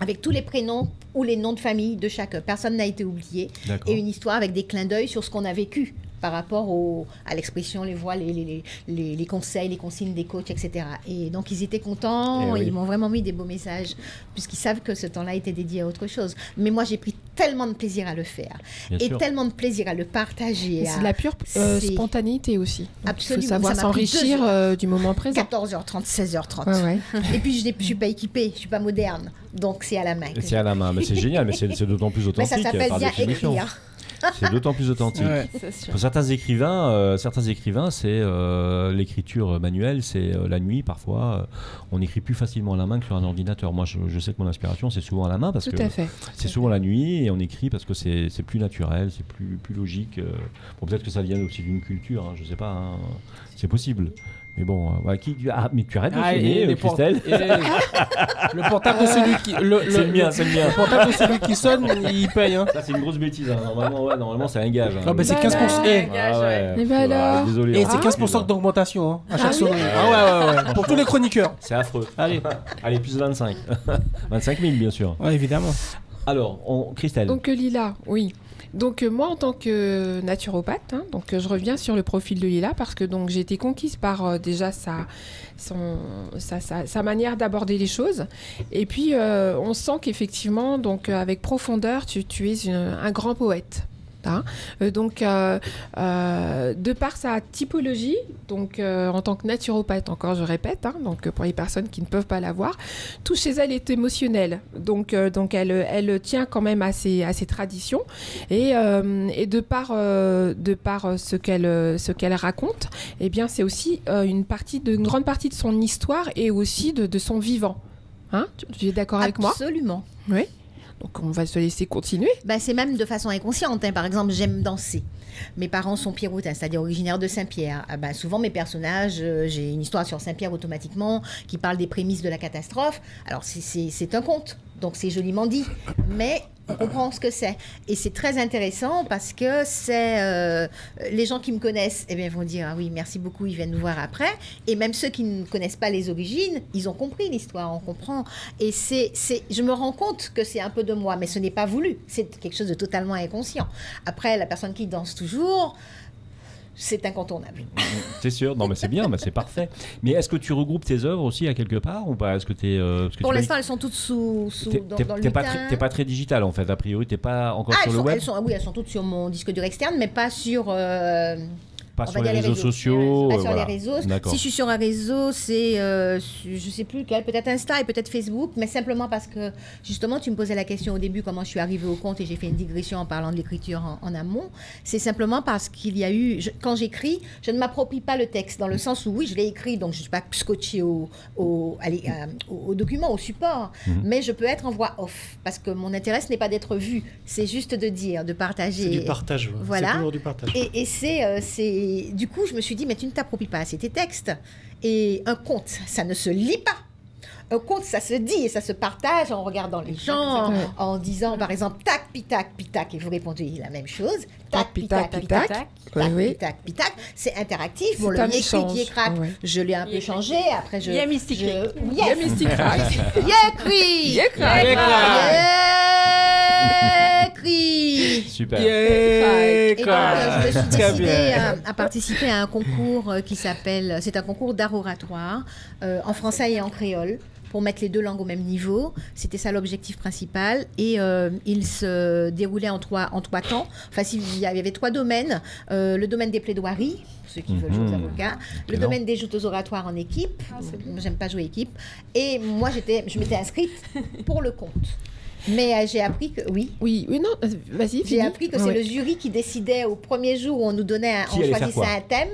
avec tous les prénoms ou les noms de famille de chaque personne n'a été oubliée D'accord. et une histoire avec des clins d'œil sur ce qu'on a vécu par rapport à l'expression, les voix, les conseils, les consignes des coachs, etc. Et donc ils étaient contents, Eh oui. ils m'ont vraiment mis des beaux messages puisqu'ils savent que ce temps-là était dédié à autre chose. Mais moi j'ai pris tellement de plaisir à le faire Bien et sûr. tellement de plaisir à le partager. Et c'est de la pure c'est- spontanéité aussi. Donc, Absolument, il faut savoir ça m'a pris s'enrichir 2 heures. du moment présent. 14h30, 16h30. Ouais, ouais. Et puis je ne suis pas équipée, je ne suis pas moderne. Donc c'est à la main. que C'est à la main, mais c'est génial, mais c'est d'autant plus Mais authentique. ça s'appelle par bien définition. écrire. C'est d'autant plus authentique. Ouais. C'est sûr. Pour certains écrivains, c'est l'écriture manuelle, c'est la nuit parfois. On écrit plus facilement à la main que sur un ordinateur. Moi, je sais que mon inspiration, c'est souvent à la main parce Tout que à fait. c'est souvent la nuit et on écrit parce que c'est plus naturel, c'est plus logique. Bon, peut-être que ça vient aussi d'une culture, hein, je sais pas, hein, c'est possible. Mais bon, voilà, mais tu arrêtes de sonner, Christelle. Le portable de celui qui. C'est le mien, c'est le mien. Le portable de celui qui sonne, il paye. Hein. Ça, c'est une grosse bêtise. Hein. Normalement, c'est un gage. Hein. Ah, bah, c'est Bah, 15%. ouais. Ah ouais. Et bah alors Désolé. Et hein. c'est 15% d'augmentation hein, à chaque Ah oui. sonnerie. Ah ouais. Pour tous les chroniqueurs. C'est affreux. Allez. Allez, plus 25. 25 000, bien sûr. Ouais, évidemment. Alors, Christelle. Donc Lila, oui. Donc moi, en tant que naturopathe, donc je reviens sur le profil de Lila parce que donc j'ai été conquise par déjà sa manière d'aborder les choses. Et puis on sent qu'effectivement, donc avec profondeur, tu es un grand poète. Donc, de par sa typologie, donc en tant que naturopathe, encore je répète, donc pour les personnes qui ne peuvent pas la voir, tout chez elle est émotionnel. Donc elle tient quand même à ses traditions et de par ce qu'elle raconte, eh bien c'est aussi une grande partie de son histoire et aussi de son vivant. Tu es d'accord avec moi ? Absolument. Oui. Donc on va se laisser continuer. C'est même de façon inconsciente. Par exemple, j'aime danser. Mes parents sont pierroutins, c'est-à-dire originaires de Saint-Pierre. Souvent, mes personnages, j'ai une histoire sur Saint-Pierre automatiquement qui parle des prémices de la catastrophe. Alors, c'est un conte, donc c'est joliment dit. Mais on comprend ce que c'est. Et c'est très intéressant parce que c'est les gens qui me connaissent vont dire « Ah oui, merci beaucoup, ils viennent nous voir après ». Et même ceux qui ne connaissent pas les origines, ils ont compris l'histoire, on comprend. Et je me rends compte que c'est un peu de moi, mais ce n'est pas voulu. C'est quelque chose de totalement inconscient. Après, la personne qui danse toujours... c'est incontournable. C'est sûr, non mais c'est bien, c'est parfait. Mais est-ce que tu regroupes tes œuvres aussi à quelque part ou pas? Est-ce que pour l'instant, elles sont toutes dans le lutin. T'es pas très digital en fait, a priori, t'es pas encore sur le web. Elles sont toutes sur mon disque dur externe, mais pas sur... pas sur les réseaux sociaux. Pas sur les réseaux. Si je suis sur un réseau, c'est, je sais plus lequel, peut-être Insta et peut-être Facebook, mais simplement parce que, justement, tu me posais la question au début, comment je suis arrivée au compte, et j'ai fait une digression en parlant de l'écriture en amont. C'est simplement parce qu'il y a eu, quand j'écris, je ne m'approprie pas le texte, dans le sens où, oui, je l'ai écrit, donc je ne suis pas scotchée au document, au support, mais je peux être en voix off, parce que mon intérêt, ce n'est pas d'être vu, c'est juste de dire, de partager. C'est du partage, voilà. C'est toujours du partage. Et c'est du coup, je me suis dit, mais tu ne t'appropries pas assez tes textes. Et un conte, ça ne se lit pas. Un conte, ça se dit et ça se partage en regardant les gens, en disant, par exemple, tac, pitac, pitac, et vous répondez la même chose. Tac, pitac, pitac, tac, pitac, pitac. C'est interactif. Bon, le yécri qui est crack, je l'ai un peu changé. Après, je... Yé mystique. Yé mystique. Yécri. Super. Et donc, je me suis décidée à participer à un concours qui s'appelle... C'est un concours d'art oratoire en français et en créole pour mettre les deux langues au même niveau. C'était ça l'objectif principal. Et il se déroulait en trois temps. Enfin, il y avait 3 domaines. Le domaine des plaidoiries, pour ceux qui veulent jouer aux avocats. Le domaine des joutes oratoires en équipe. J'aime pas jouer équipe. Et moi, je m'étais inscrite pour le conte. Mais j'ai appris que... Oui, non, vas-y, j'ai appris que c'est le jury qui décidait au premier jour où on nous donnait... on choisissait un thème.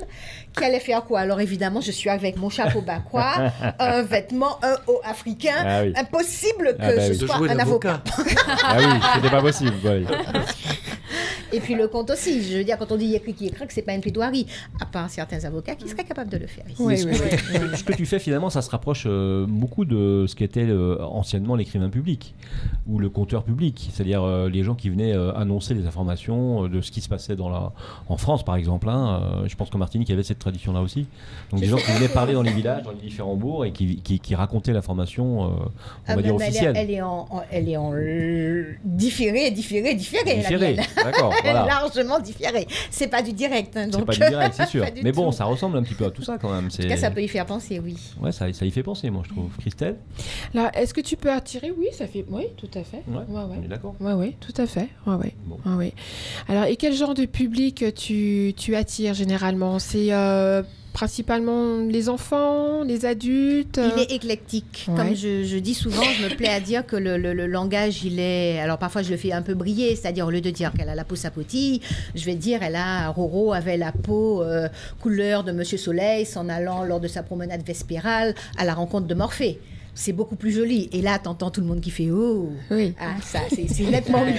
Qui allait faire quoi? Alors évidemment, je suis avec mon chapeau bakwa, un vêtement, un haut africain. Ah oui. Impossible que je sois un avocat. Ah oui, c'était pas possible. Oui. Et puis le conte aussi. Je veux dire, quand on dit yécri qui écrit, c'est pas une plaidoirie. À part certains avocats qui seraient capables de le faire ici. Ce que tu fais finalement, ça se rapproche beaucoup de ce qu'était anciennement l'écrivain public ou le conteur public, c'est-à-dire les gens qui venaient annoncer les informations de ce qui se passait en France, par exemple. Je pense qu'en Martinique, il y avait cette tradition-là aussi. Donc des gens qui venaient parler dans les villages, dans les différents bourgs et qui racontaient l'information, on va dire officielle. Elle est en différé. D'accord. Voilà. Largement différé. C'est pas du direct. C'est pas du direct, c'est sûr. Mais bon, ça ressemble un petit peu à tout ça quand même. En tout cas, ça peut y faire penser, oui. Ouais, ça y fait penser, moi, je trouve. Christelle? Là, est-ce que tu peux attirer? Oui, ça fait. Oui, tout à fait. Ouais. On est d'accord. Oui, tout à fait. Ouais. Bon. Ouais. Alors, et quel genre de public tu attires généralement? C'est principalement les enfants, les adultes? Il est éclectique. Ouais. Comme je dis souvent, je me plais à dire que le langage, il est... Alors parfois, je le fais un peu briller, c'est-à-dire au lieu de dire qu'elle a la peau sapotille, je vais dire Roro avait la peau couleur de Monsieur Soleil s'en allant lors de sa promenade vespérale à la rencontre de Morphée. C'est beaucoup plus joli. Et là, t'entends tout le monde qui fait « Oh !» Oui. Ça, c'est nettement mieux.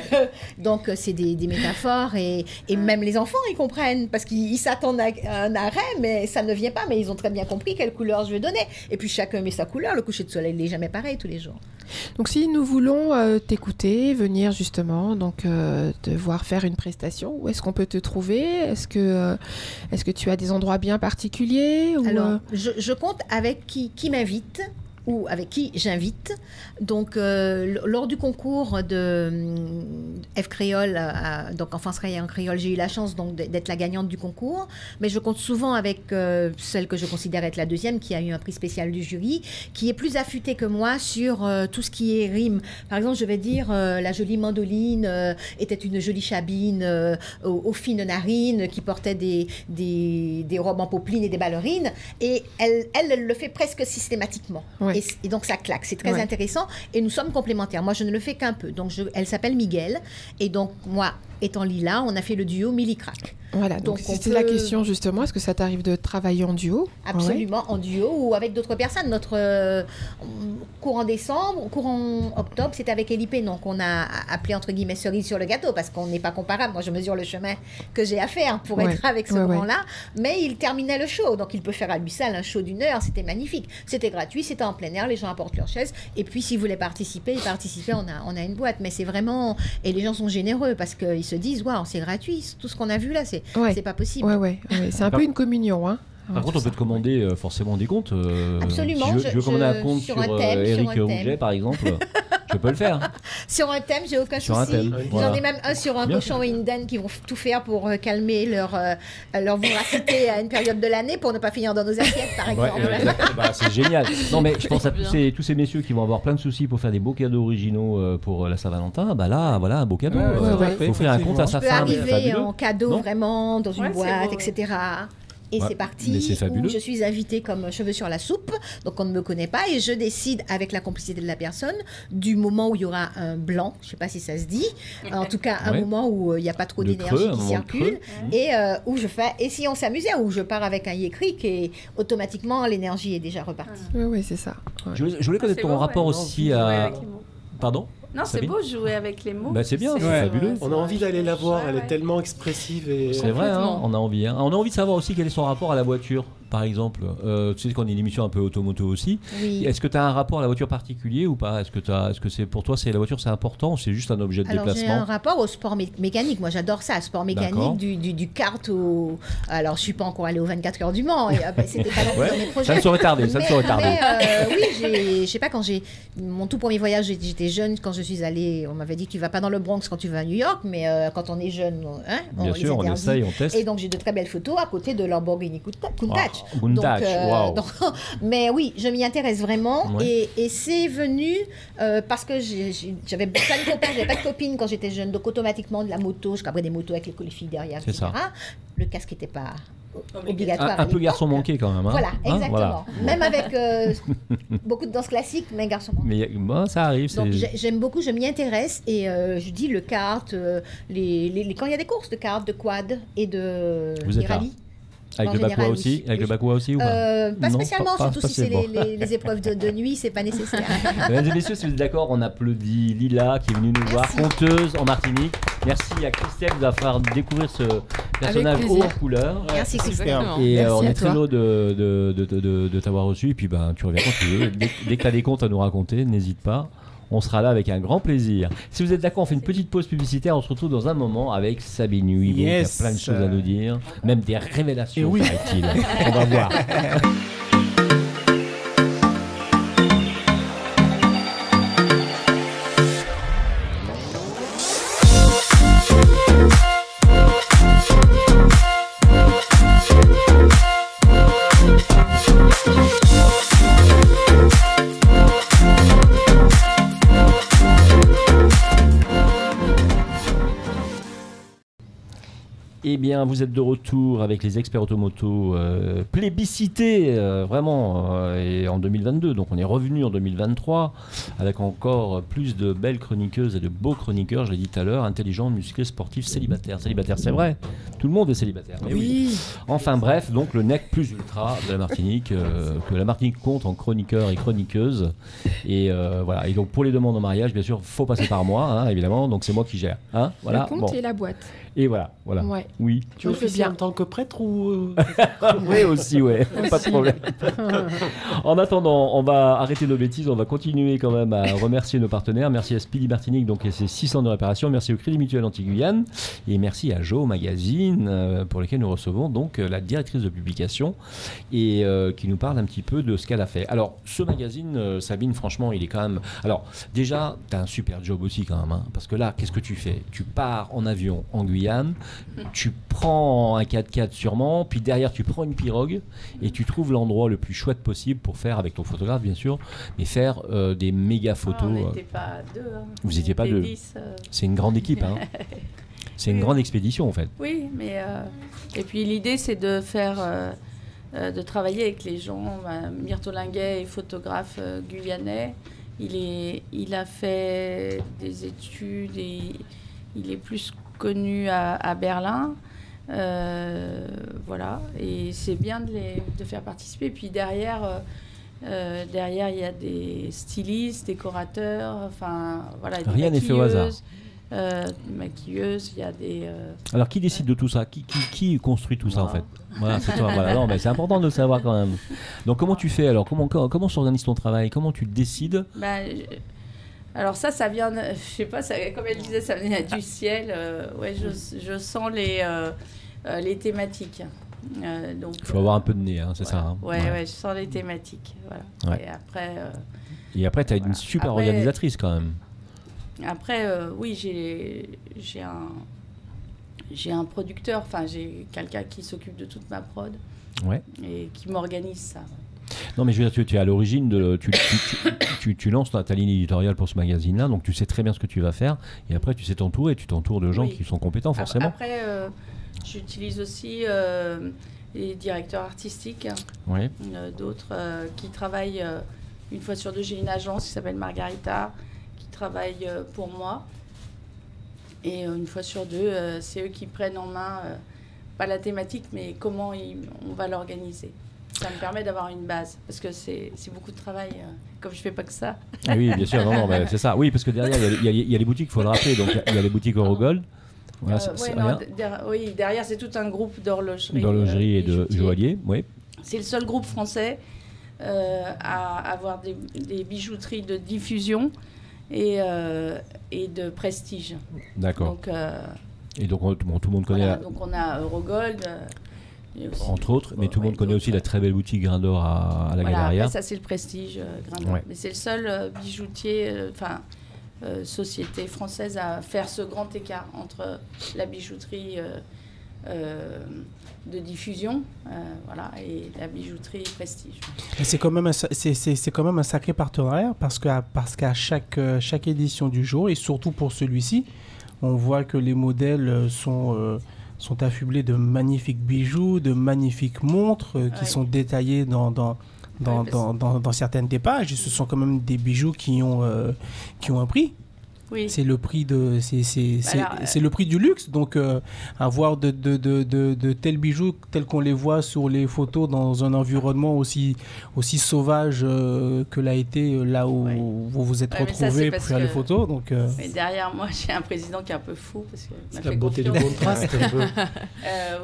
Donc, c'est des métaphores. Et même les enfants, ils comprennent. Parce qu'ils s'attendent à un arrêt, mais ça ne vient pas. Mais ils ont très bien compris quelle couleur je vais donner. Et puis, chacun met sa couleur. Le coucher de soleil n'est jamais pareil tous les jours. Donc, si nous voulons t'écouter, venir justement, donc te voir faire une prestation, où est-ce qu'on peut te trouver? Est-ce que tu as des endroits bien particuliers ou... Alors, je compte avec qui m'invite, ou avec qui j'invite. Donc, lors du concours de F Créole, donc Enfance en Créole, j'ai eu la chance donc d'être la gagnante du concours. Mais je compte souvent avec celle que je considère être la deuxième, qui a eu un prix spécial du jury, qui est plus affûtée que moi sur tout ce qui est rime. Par exemple, je vais dire la jolie Mandoline était une jolie chabine aux fines narines qui portait des robes en popeline et des ballerines. Et elle le fait presque systématiquement. Ouais. Et donc, ça claque. C'est très intéressant. Et nous sommes complémentaires. Moi, je ne le fais qu'un peu. Donc, elle s'appelle Miguel. Et donc, moi, étant Lila, on a fait le duo Milly Crack. Voilà, donc c'était la question justement, est-ce que ça t'arrive de travailler en duo? Absolument, en duo ou avec d'autres personnes. Notre courant décembre, courant octobre, c'était avec Elipé, donc on a appelé entre guillemets cerise sur le gâteau parce qu'on n'est pas comparable. Moi, je mesure le chemin que j'ai à faire pour être avec ce grand-là, mais il terminait le show, donc il peut faire à lui seul un show d'1 heure, c'était magnifique. C'était gratuit, c'était en plein air, les gens apportent leurs chaises, et puis s'ils voulaient participer, on a une boîte, mais c'est vraiment... Et les gens sont généreux parce qu'ils se disent, waouh, c'est gratuit, tout ce qu'on a vu là, c'est pas possible. C'est un peu une communion, hein. Par contre, on peut te commander forcément des comptes. Absolument. Si je veux commander un compte sur Éric Rouget, par exemple, je peux le faire. Sur un thème, j'ai aucun souci. J'en ai même un sur un cochon et une dinde qui vont tout faire pour calmer leur voracité à une période de l'année pour ne pas finir dans nos assiettes, par exemple. C'est génial. Non, mais je pense à tous ces messieurs qui vont avoir plein de soucis pour faire des beaux cadeaux originaux pour la Saint-Valentin. Bah là, voilà un beau cadeau. Il faut offrir un compte à sa femme. Je peux arriver en cadeau vraiment dans une boîte, etc. Et c'est parti, où je suis invitée comme cheveux sur la soupe, donc on ne me connaît pas, et je décide, avec la complicité de la personne, du moment où il y aura un blanc, je ne sais pas si ça se dit, en tout cas un moment où il n'y a pas trop d'énergie qui circule, et où je fais, et si on s'amusait, où je pars avec un yécric, et automatiquement l'énergie est déjà repartie. Oui, c'est ça. Ouais. Je voulais connaître ton rapport aussi à... Pardon ? Non, c'est beau jouer avec les mots. Bah, c'est bien, c'est fabuleux. On a envie d'aller la voir, elle est tellement expressive. C'est vrai, hein, on a envie. Hein. On a envie de savoir aussi quel est son rapport à la voiture, par exemple. Tu sais qu'on est une émission un peu automoto aussi. Oui. Est-ce que tu as un rapport à la voiture particulier ou pas? Est-ce que c'est pour toi, la voiture c'est important ou c'est juste un objet de déplacement? J'ai un rapport au sport mécanique. Moi, j'adore ça, sport mécanique, du kart au... Alors, je suis pas encore allée aux 24 heures du Mans. C'était pas dans mes projets. Ça ne saurait tarder. Oui, je sais pas, quand j'ai... Mon tout premier voyage, j'étais jeune, quand je suis allée, on m'avait dit que tu vas pas dans le Bronx quand tu vas à New York, mais quand on est jeune, bien sûr, on essaye, on teste. Et donc j'ai de très belles photos à côté de Lamborghini Countach. Wow. Mais oui, je m'y intéresse vraiment, et c'est venu parce que j'avais plein de copains, j'avais pas de copines quand j'étais jeune, donc automatiquement de la moto, je cabrais des motos avec les filles derrière, etc. Le casque n'était pas obligatoire. Un peu garçon manqué quand même. Hein. Voilà, exactement. Même avec beaucoup de danse classique, mais garçon manqué. Mais ça arrive. Donc j'aime beaucoup, je m'y intéresse, et je dis le kart, quand il y a des courses de kart, de quad et de rallye. Avec le Bakwa aussi, avec le Bakwa aussi ou pas? Pas spécialement, surtout si c'est les épreuves de nuit, c'est pas nécessaire. Mesdames et messieurs, si vous êtes d'accord, on applaudit Lila qui est venue nous voir, conteuse en Martinique. Merci à Christelle d'avoir découvert ce personnage haut en couleur. Merci Christelle. Et on est très heureux de t'avoir reçu. Et puis tu reviens quand tu veux. Dès que tu as des contes à nous raconter, n'hésite pas. On sera là avec un grand plaisir. Si vous êtes d'accord, on fait une petite pause publicitaire. On se retrouve dans un moment avec Sabine Huigo, qui a plein de choses à nous dire. Même des révélations, paraît-il. On va voir. Eh bien, vous êtes de retour avec les experts automoto plébiscités, vraiment, et en 2022. Donc, on est revenu en 2023 avec encore plus de belles chroniqueuses et de beaux chroniqueurs, je l'ai dit tout à l'heure, intelligents, musclés, sportifs, célibataires. Célibataires, c'est vrai, tout le monde est célibataire. Mais oui. Enfin, bref, donc le nec plus ultra de la Martinique, que la Martinique compte en chroniqueurs et chroniqueuses. Et voilà. Et donc, pour les demandes en mariage, bien sûr, il faut passer par moi, hein, évidemment. Donc, c'est moi qui gère. Hein, voilà. Le compte et la boîte. Et voilà. Ouais. Oui. Tu On fait officies bien. en tant que prêtre ou... Oui, aussi, ouais. Pas de problème. En attendant, on va arrêter nos bêtises. On va continuer quand même à remercier nos partenaires. Merci à Speedy Martinique, donc, et ses 600 de réparation. Merci au Crédit Mutuel Anti-Guyane. Et merci à Jo Magazine, pour lequel nous recevons donc la directrice de publication et qui nous parle un petit peu de ce qu'elle a fait. Alors, ce magazine, Sabine, franchement, il est quand même... Alors, déjà, tu as un super job aussi quand même. Hein, parce que là, qu'est-ce que tu fais? Tu pars en avion en Guyane, tu prends un 4x4 sûrement, puis derrière, tu prends une pirogue et tu trouves l'endroit le plus chouette possible pour faire, avec ton photographe bien sûr, mais faire des méga photos. On n'était pas deux. Hein. Vous n'étiez pas On était deux. 10, C'est une grande équipe. Hein. C'est une grande expédition en fait. Oui, mais et puis l'idée c'est de faire, de travailler avec les gens. Myrto Linguet est photographe guyanais. Il a fait des études et il est plus connu à Berlin. Voilà, et c'est bien de faire participer. Et puis derrière, il y a des stylistes, décorateurs, enfin voilà. Des Rien n'est fait au hasard. Maquilleuses, il y a des... Alors qui décide de tout ça? Qui construit tout ça en fait? Voilà, c'est toi. Voilà. Non, mais c'est important de le savoir quand même. Donc comment tu fais alors? Comment s'organise ton travail? Comment tu décides? Alors ça vient, je sais pas, comme elle disait, ça venait du ciel. Ouais, je sens les thématiques. Donc, il faut avoir un peu de nez, hein, c'est voilà. ça. Hein. Ouais, je sens les thématiques. Voilà. Ouais. Et après, tu as une super organisatrice quand même. Après, oui, j'ai un producteur, enfin j'ai quelqu'un qui s'occupe de toute ma prod et qui m'organise ça. Non, mais je veux dire, tu es à l'origine de... Tu lances ta ligne éditoriale pour ce magazine-là, donc tu sais très bien ce que tu vas faire, et après tu sais t'entourer, tu t'entoures de gens qui sont compétents, forcément. Après, j'utilise aussi les directeurs artistiques, d'autres qui travaillent une fois sur deux. J'ai une agence qui s'appelle Margarita, qui travaille pour moi, et une fois sur deux, c'est eux qui prennent en main, pas la thématique, mais comment on va l'organiser. Ça me permet d'avoir une base, parce que c'est beaucoup de travail, comme je fais pas que ça. Ah oui, bien sûr, non, c'est ça. Oui, parce que derrière, il y a les boutiques, il faut le rappeler. Donc, il y a les boutiques Eurogold. Voilà, derrière, c'est tout un groupe d'horlogerie. D'horlogerie et de joailliers, oui. C'est le seul groupe français à avoir des bijouteries de diffusion et de prestige. D'accord. Donc, et donc, tout le monde connaît... Voilà, donc, on a Eurogold... Aussi, entre autres, mais tout le monde connaît aussi la très belle boutique Grain d'Or à la Galeria. Après, ça c'est le prestige Grain d'Or. Mais c'est le seul bijoutier, société française à faire ce grand écart entre la bijouterie de diffusion et la bijouterie prestige. Et c'est quand même un sacré partenariat parce qu'à chaque édition du jour, et surtout pour celui-ci, on voit que les modèles sont affublés de magnifiques bijoux, de magnifiques montres qui sont détaillées dans certaines des pages. Et ce sont quand même des bijoux qui ont un prix. Oui. C'est le prix c'est le prix du luxe. Donc avoir de tels bijoux tels qu'on les voit sur les photos dans un environnement aussi sauvage que l'a été là où vous vous êtes retrouvés pour faire les photos. Donc mais derrière moi j'ai un président qui est un peu fou parce que c'est la beauté du contraste un peu.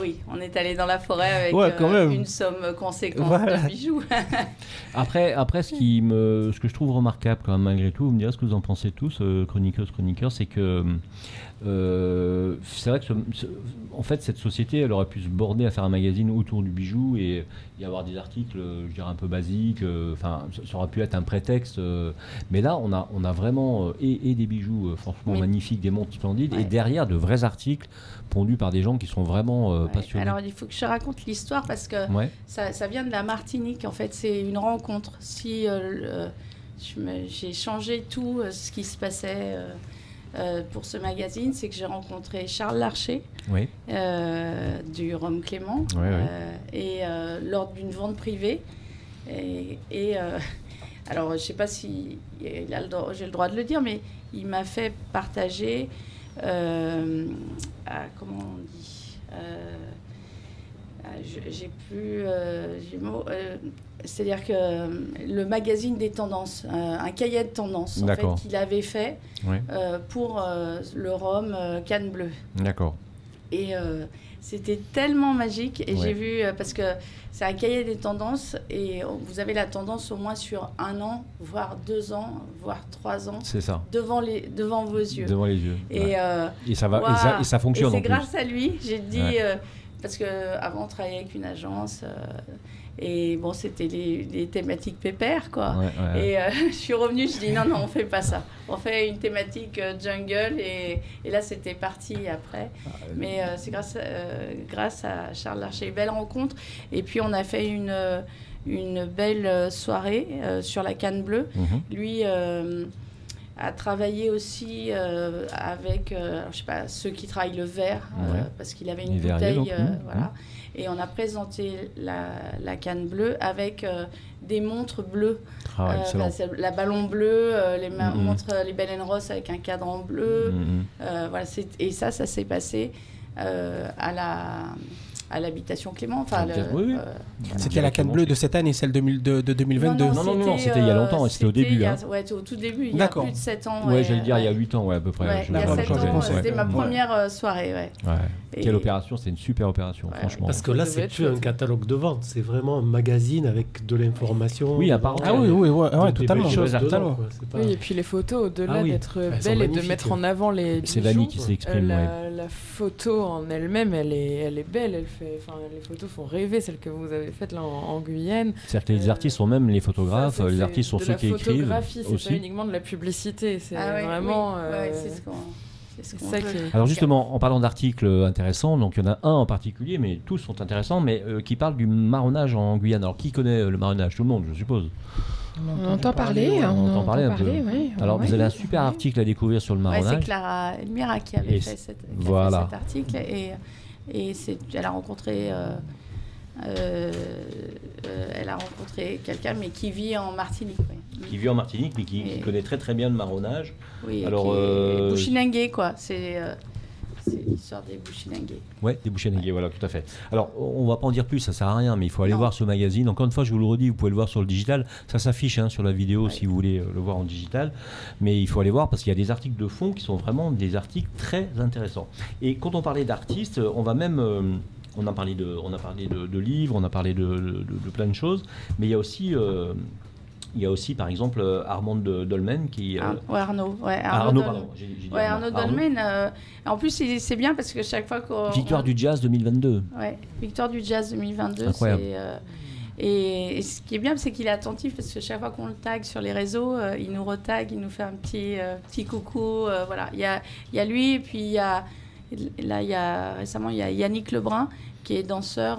Oui, on est allé dans la forêt avec une somme conséquente de bijoux. Après ce que je trouve remarquable quand même malgré tout, vous me direz ce que vous en pensez tous, chroniqueurs, c'est que c'est vrai que en fait cette société elle aurait pu se borner à faire un magazine autour du bijou et y avoir des articles je dirais un peu basiques, ça aurait pu être un prétexte, mais là on a vraiment et des bijoux franchement magnifiques, des montres splendides et derrière de vrais articles pondus par des gens qui sont vraiment passionnés. Alors il faut que je raconte l'histoire parce que ça vient de la Martinique en fait, c'est une rencontre. Si j'ai changé tout ce qui se passait pour ce magazine, c'est que j'ai rencontré Charles Larcher du Rhum Clément et lors d'une vente privée alors je ne sais pas si j'ai le droit de le dire, mais il m'a fait partager comment on dit j'ai plus j'ai le mot, c'est-à-dire que le magazine des tendances, un cahier de tendances en fait, qu'il avait fait pour le rhum Canne Bleue. D'accord. Et c'était tellement magique. Et Ouais. j'ai vu, parce que c'est un cahier des tendances, et vous avez la tendance au moins sur 1 an, voire 2 ans, voire 3 ans, C'est ça. devant vos yeux. Devant les yeux. Et, Ouais. Et ça va, waouh. et ça fonctionne Et en c'est plus. grâce à lui, j'ai dit, Ouais. parce qu'avant on travaillait avec une agence, et bon, c'était les thématiques pépères, quoi. Ouais, ouais. Et je suis revenue, je dis non, on fait pas ça. On fait une thématique jungle, et là c'était parti après. Mais c'est grâce à Charles Larcher, belle rencontre. Et puis on a fait une belle soirée sur la Canne Bleue. Mhm. Lui a travaillé aussi avec je sais pas, ceux qui travaillent le verre, Ouais. parce qu'il avait Les une verriers, bouteille, donc, voilà. Et on a présenté la Canne Bleue avec des montres bleues. Ah, excellent. C'est la ballon bleu, les Mhm. montres, les Bell & Ross avec un cadran bleu. Mhm. Voilà, et ça s'est passé à l'habitation Clément. Enfin, Oui, oui. C'était la Canne Bleue de cette année, celle de 2022. Non, c'était il y a longtemps, c'était au début. Hein. Ouais, au tout début, il y a D'accord. plus de 7 ans. Ouais, j'allais dire il y a 8 ans, ouais, à peu près. Ouais, Je il y a l'ai 7 quand j'ai ans, pensé. c'était ma Ouais. première soirée. Ouais. Ouais. Et- Quelle opération, c'était une super opération, Ouais. franchement. Parce que là, Ça devait c'est être plus un chouette. catalogue de vente, c'est vraiment un magazine avec de l'information. Oui, apparemment. Ah oui, oui, ouais, Des totalement. belles choses totalement. dedans, quoi. C'est pas- Oui, et puis les photos, au-delà Ah oui. d'être Elles sont belles et de magnifiques. mettre en avant les C'est bijoux, Vanny qui s'exprime. Ouais. la photo en elle-même, elle est belle. Les photos font rêver, celles que vous avez faites là en Guyane. C'est-à-dire que les artistes sont même les photographes, Ça, les c'est artistes sont de ceux la qui écrivent photographie, c'est pas aussi. uniquement de la publicité, c'est Ah ouais, vraiment. oui. Ouais, c'est ce qu'on c'est ça qui est- Alors justement, en parlant d'articles intéressants, donc il y en a un en particulier, mais tous sont intéressants, mais qui parle du marronnage en Guyane. Alors qui connaît le marronnage? Tout le monde, je suppose. On entend parler, ouais, on entend entend parler un peu. ouais. Alors Ouais. vous avez un super article à découvrir sur le Ouais, c'est marronnage. Clara Elmira qui avait Et fait cet voilà. article, et elle a rencontré quelqu'un, mais qui vit en Martinique. Oui. Qui vit en Martinique, mais qui Et- connaît très très bien le marronnage. Oui, Alors, qui est Bouchinangué, quoi. C'est l'histoire des Bouchinangués. Ouais, des Bouchenneguets, voilà, tout à fait. Alors, on va pas en dire plus, ça sert à rien, mais il faut aller voir ce magazine. Encore une fois, je vous le redis, vous pouvez le voir sur le digital. Ça s'affiche sur la vidéo Ouais. si vous voulez le voir en digital. Mais il faut aller voir parce qu'il y a des articles de fond qui sont vraiment des articles très intéressants. Et quand on parlait d'artistes, on va même... on a parlé de livres, on a parlé de plein de choses, mais il y a aussi, par exemple, Armand Dolmen qui... Arnaud. Ouais, Arnaud, Dolmen. pardon. J'ai dit Ouais, Arnaud Dolmen. En plus, c'est bien parce que chaque fois qu'on... Victoire du Jazz 2022. Ouais, Victoire du Jazz 2022. Incroyable. Et ce qui est bien, c'est qu'il est attentif parce que chaque fois qu'on le tag sur les réseaux, il nous retag, il nous fait un petit coucou. Voilà, il y a lui, et puis récemment, il y a Yannick Lebrun qui est danseur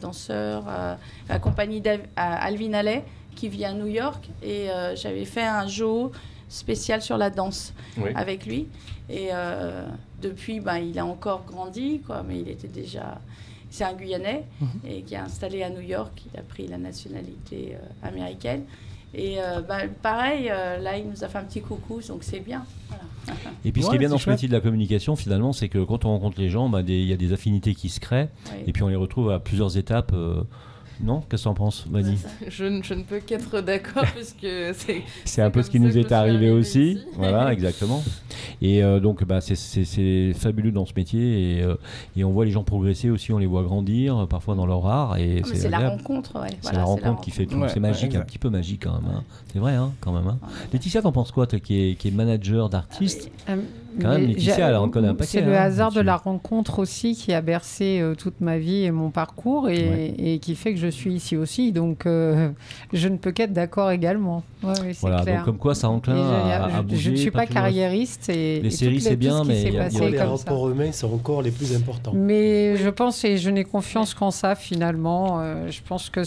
danseur à la compagnie d'Alvin Allais qui vit à New York, et j'avais fait un show spécial sur la danse avec lui, et depuis il a encore grandi, quoi, mais il était déjà... C'est un Guyanais et qui est installé à New York. Il a pris la nationalité américaine. Et pareil, là, il nous a fait un petit coucou, donc c'est bien. Voilà. Et puis ce qui est bien dans ce chouette. métier de la communication, finalement, c'est que quand on rencontre les gens, il y a des affinités qui se créent, Oui. et puis on les retrouve à plusieurs étapes. Non? Qu'est-ce que tu en penses, Mani? Je ne peux qu'être d'accord puisque C'est un peu comme ce qui ça nous que est je suis arrivé arrivée aussi. ici. Voilà, exactement. Et donc, c'est fabuleux dans ce métier. Et on voit les gens progresser aussi, on les voit grandir, parfois dans leur art. Et Ah, mais c'est la agréable. rencontre, ouais. C'est Voilà, la rencontre qui fait tout. Ouais, C'est magique, ouais, un exact. petit peu magique quand même. Hein. C'est vrai, hein, quand même. Hein. Ouais. Laetitia, t'en penses quoi, toi, qui est manager d'artistes? Quand même, Mais Laetitia, elle en connaît un paquet. C'est le hein, hasard de là-dessus. la rencontre aussi qui a bercé toute ma vie et mon parcours, et qui fait que je suis ici aussi. Donc, je ne peux qu'être d'accord également. Ouais, c'est Voilà, clair. donc comme quoi ça enclin à bouger. Je ne suis pas toujours- carriériste, et Les séries, tout c'est bien, ce qui mais s'est il y a- passé les comme ça. rapports humains sont encore les plus importants. Mais je pense, et je n'ai confiance qu'en ça finalement, je pense que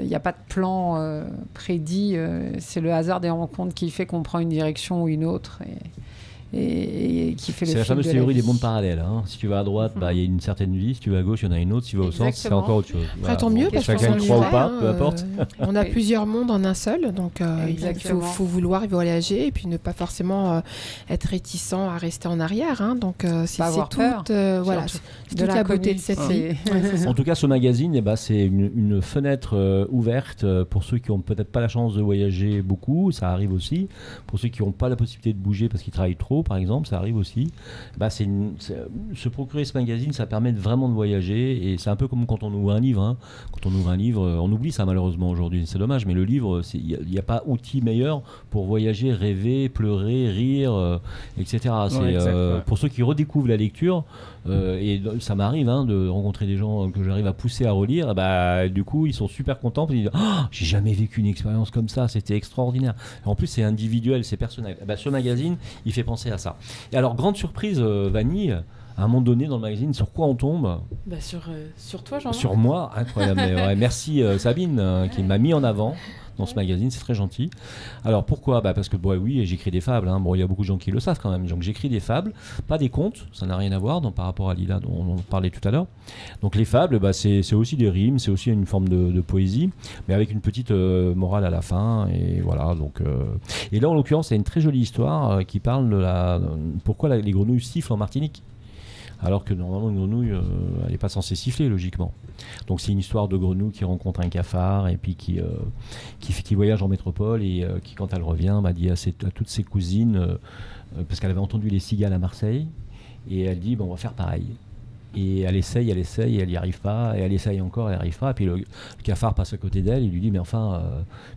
il n'y a pas de plan prédit, c'est le hasard des rencontres qui fait qu'on prend une direction ou une autre, et qui fait le C'est la fil fameuse de théorie vie. des mondes parallèles. Hein. Si tu vas à droite, il y a une certaine vie. Si tu vas à gauche, il y en a une autre. Si tu vas au centre, c'est Exactement. encore autre chose. Après, tant mieux, parce Chacun qu'on y croit ou s'ennuierait, pas, hein, peu importe. On a Oui. plusieurs mondes en un seul, donc il Exactement. faut vouloir voyager et puis ne pas forcément être réticent à rester en arrière. Hein, donc c'est avoir toute, peur, voilà, surtout. c'est De toute la beauté l'inconnu, de cette c'est- vie. En tout cas, ce magazine, c'est une fenêtre ouverte pour ceux qui n'ont peut-être pas la chance de voyager beaucoup. Ça arrive aussi. Pour ceux qui n'ont pas la possibilité de bouger parce qu'ils travaillent trop, Bordeaux, par exemple, ça arrive aussi. Se procurer ce magazine, ça permet vraiment de voyager, et c'est un peu comme quand on ouvre un livre. Hein. Quand on ouvre un livre, on oublie ça malheureusement aujourd'hui, c'est dommage, mais le livre, il n'y a pas outil meilleur pour voyager, rêver, pleurer, rire, etc. Pour ceux qui redécouvrent la lecture, et ça m'arrive de rencontrer des gens que j'arrive à pousser à relire, du coup ils sont super contents, ils disent j'ai jamais vécu une expérience comme ça, c'était extraordinaire. Et en plus c'est individuel, c'est personnel. Ce magazine il fait penser à ça. Et alors grande surprise, Vanille, à un moment donné dans le magazine, sur quoi on tombe? Sur toi, Jean-Marc. Sur moi, incroyable. Merci Sabine qui m'a mis en avant dans ce magazine, c'est très gentil. Alors pourquoi? Parce que oui, j'écris des fables. Bon, il y a beaucoup de gens qui le savent quand même. Donc j'écris des fables, pas des contes, ça n'a rien à voir par rapport à Lila dont on parlait tout à l'heure. Donc les fables, c'est aussi des rimes, c'est aussi une forme de poésie, mais avec une petite morale à la fin. Et voilà. Donc et là en l'occurrence, c'est une très jolie histoire qui parle de pourquoi les grenouilles sifflent en Martinique. Alors que normalement une grenouille, elle n'est pas censée siffler logiquement. Donc c'est une histoire de grenouille qui rencontre un cafard et puis qui voyage en métropole et qui quand elle revient dit à toutes ses cousines, parce qu'elle avait entendu les cigales à Marseille, et elle dit on va faire pareil. Et elle essaye, et elle n'y arrive pas, et elle essaye encore, elle n'y arrive pas. Et puis le cafard passe à côté d'elle, il lui dit mais enfin,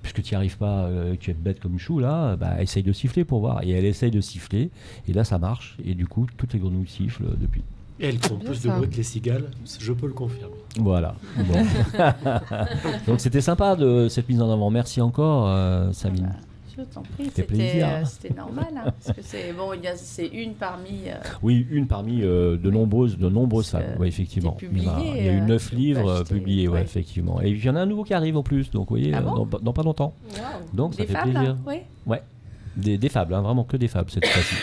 puisque tu n'y arrives pas, tu es bête comme chou là, essaye de siffler pour voir. Et elle essaye de siffler, et là ça marche, et du coup toutes les grenouilles sifflent depuis. Et elles font plus de bruit que les cigales, je peux le confirmer. Voilà. Bon. Donc c'était sympa cette mise en avant. Merci encore, Sabine. Je t'en prie, c'était normal. Parce que c'est une parmi. Oui, une parmi de nombreuses femmes. Oui, effectivement. Il y a eu 9 livres publiés, effectivement. Et il y en a un nouveau qui arrive en plus, donc vous voyez, dans pas longtemps. Wow. Donc ça des fait fables, plaisir. Ouais. Des fables, vraiment que des fables cette fois-ci.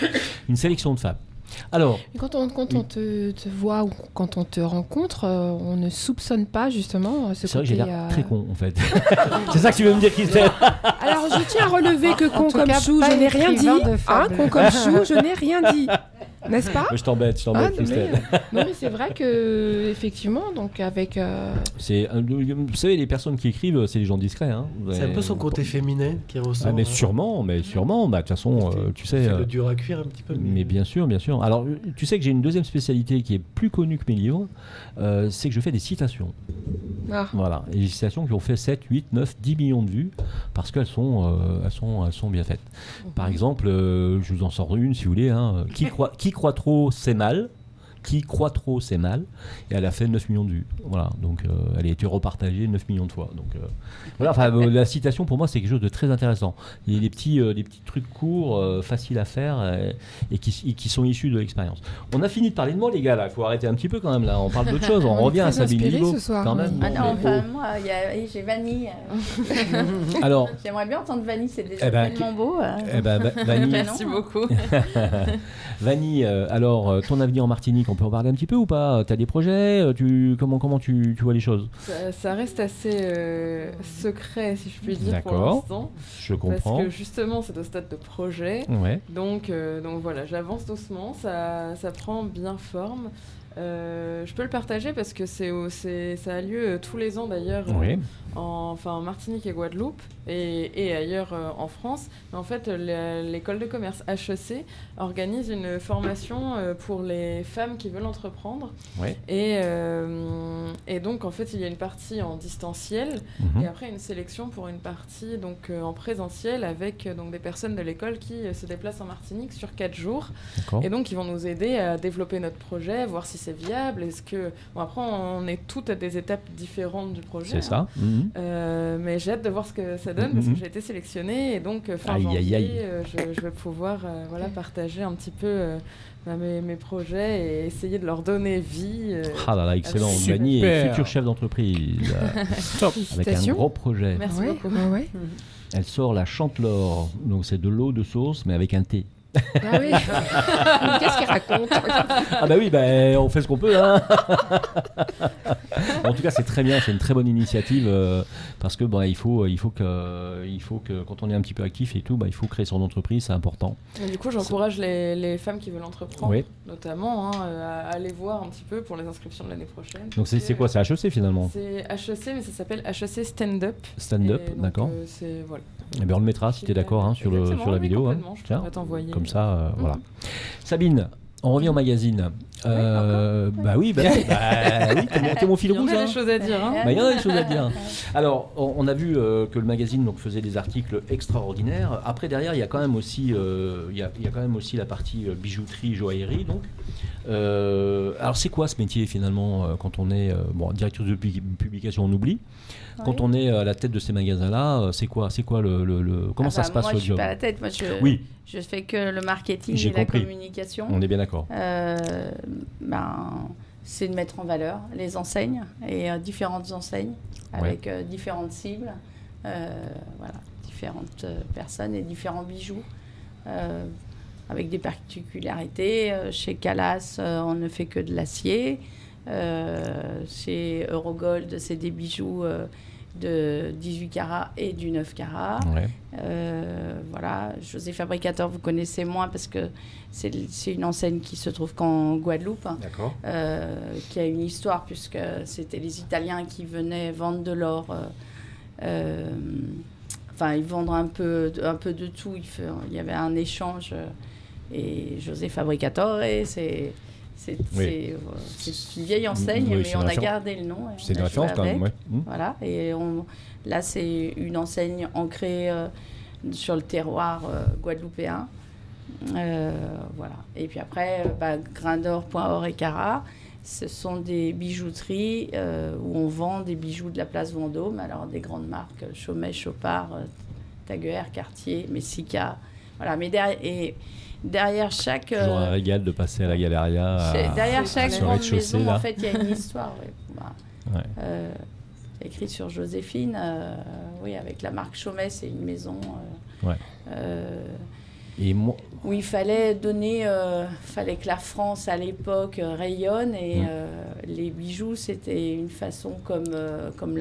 Une sélection de fables. Alors, quand on te voit ou quand on te rencontre, on ne soupçonne pas justement ce côté... C'est vrai que j'ai l'air très con en fait. C'est ça que tu veux me dire, Christelle? Alors je tiens à relever que con comme chou, je n'ai rien dit. Con comme chou, je n'ai rien dit. N'est-ce pas? Je t'embête, Christelle. Non mais c'est vrai que effectivement, donc avec. Vous savez, les personnes qui écrivent, c'est des gens discrets. Hein. C'est un peu son côté féminin qui ressort. Mais sûrement. De toute façon, tu sais. C'est le dur à cuire un petit peu. Mais bien sûr. Alors, tu sais que j'ai une deuxième spécialité qui est plus connue que mes livres, c'est que je fais des citations. Ah. Voilà, et des citations qui ont fait 7, 8, 9, 10 millions de vues parce qu'elles sont bien faites. Par exemple, je vous en sors une si vous voulez. Qui croit trop, c'est mal. Qui croit trop, c'est mal. Et elle a fait 9 millions de vues. Voilà, donc elle a été repartagée 9 millions de fois. Donc voilà, la citation pour moi c'est quelque chose de très intéressant. Il y a des petits trucs courts, faciles à faire et qui sont issus de l'expérience. On a fini de parler de moi les gars là, il faut arrêter un petit peu quand même là. On parle d'autre chose, on revient à Sabine Libaud quand même. Moi j'ai Vanille. Alors, j'aimerais bien entendre Vanille, c'est déjà tellement beau. Vanille, merci beaucoup. Vanille, alors ton avenir en Martinique, on peut en parler un petit peu ou pas? Tu as des projets? Comment tu vois les choses? Ça reste assez secret, si je puis dire, pour l'instant. Je comprends. Parce que justement, c'est au stade de projet. Ouais. Donc voilà, j'avance doucement, ça prend bien forme. Je peux le partager parce que ça a lieu tous les ans d'ailleurs, en Martinique et Guadeloupe et ailleurs en France. Mais en fait, l'école de commerce HEC organise une formation pour les femmes qui veulent entreprendre. Ouais. Et donc en fait, il y a une partie en distanciel et après une sélection pour une partie donc en présentiel avec donc des personnes de l'école qui se déplacent en Martinique sur 4 jours. D'accord. Et donc ils vont nous aider à développer notre projet, voir si c'est viable. Après, on est toutes à des étapes différentes du projet. C'est ça. Mais j'ai hâte de voir ce que ça donne parce que j'ai été sélectionnée et donc fin janvier, je vais pouvoir partager un petit peu mes projets et essayer de leur donner vie. Ah là là, excellent. Vanille est futur chef d'entreprise avec un gros projet. Merci beaucoup. Ouais. Elle sort la chantelore, donc c'est de l'eau de source mais avec un thé. Ah oui. Qu'est-ce qu'il raconte? Ah bah oui, on fait ce qu'on peut. Hein. En tout cas, c'est très bien, c'est une très bonne initiative parce que il faut que quand on est un petit peu actif et tout, il faut créer son entreprise, c'est important. Et du coup, j'encourage les femmes qui veulent entreprendre, notamment, à aller voir un petit peu pour les inscriptions de l'année prochaine. Donc c'est quoi? C'est HEC finalement? C'est HEC, mais ça s'appelle HEC Stand Up. Stand Up, d'accord. Eh bien, on le mettra si tu es d'accord hein, sur la vidéo. Hein. Tiens, comme ça, voilà. Sabine, on revient au magazine. Bah oui, t'es mon fil rouge. Il y en a des choses à dire. Hein. Il y en a des choses à dire. Alors, on a vu que le magazine donc, faisait des articles extraordinaires. Après, derrière, il y a quand même aussi, la partie bijouterie, joaillerie. Donc, alors, c'est quoi ce métier finalement quand on est directrice de publication, on oublie. Quand on est à la tête de ces magasins-là, c'est quoi comment ça se passe moi, le job? Je suis pas à la tête. Moi, je fais que le marketing et la communication. On est bien d'accord. C'est de mettre en valeur les enseignes et différentes enseignes avec différentes cibles, différentes personnes et différents bijoux avec des particularités. Chez Calas, on ne fait que de l'acier. Chez Eurogold, c'est des bijoux de 18 carats et du 9 carats. José Fabricator, vous connaissez moins parce que c'est une enseigne qui se trouve qu'en Guadeloupe, qui a une histoire puisque c'était les Italiens qui venaient vendre de l'or. Ils vendent un peu de tout. Il y avait un échange et José Fabricator, c'est une vieille enseigne, mais on a gardé le nom. C'est une référence quand même, Voilà, et là, c'est une enseigne ancrée sur le terroir guadeloupéen. Et puis après, Grindor, Point Or et Cara, ce sont des bijouteries où on vend des bijoux de la place Vendôme, alors des grandes marques, Chaumet, Chopard, Taguer, Cartier, Messica. Voilà, mais derrière chaque... Toujours un régal de passer à la Galeria. Derrière chaque grande maison, en fait, il y a une histoire. Écrit sur Joséphine, avec la marque Chaumet, c'est une maison où il fallait fallait que la France à l'époque rayonne et les bijoux, c'était une façon comme la comme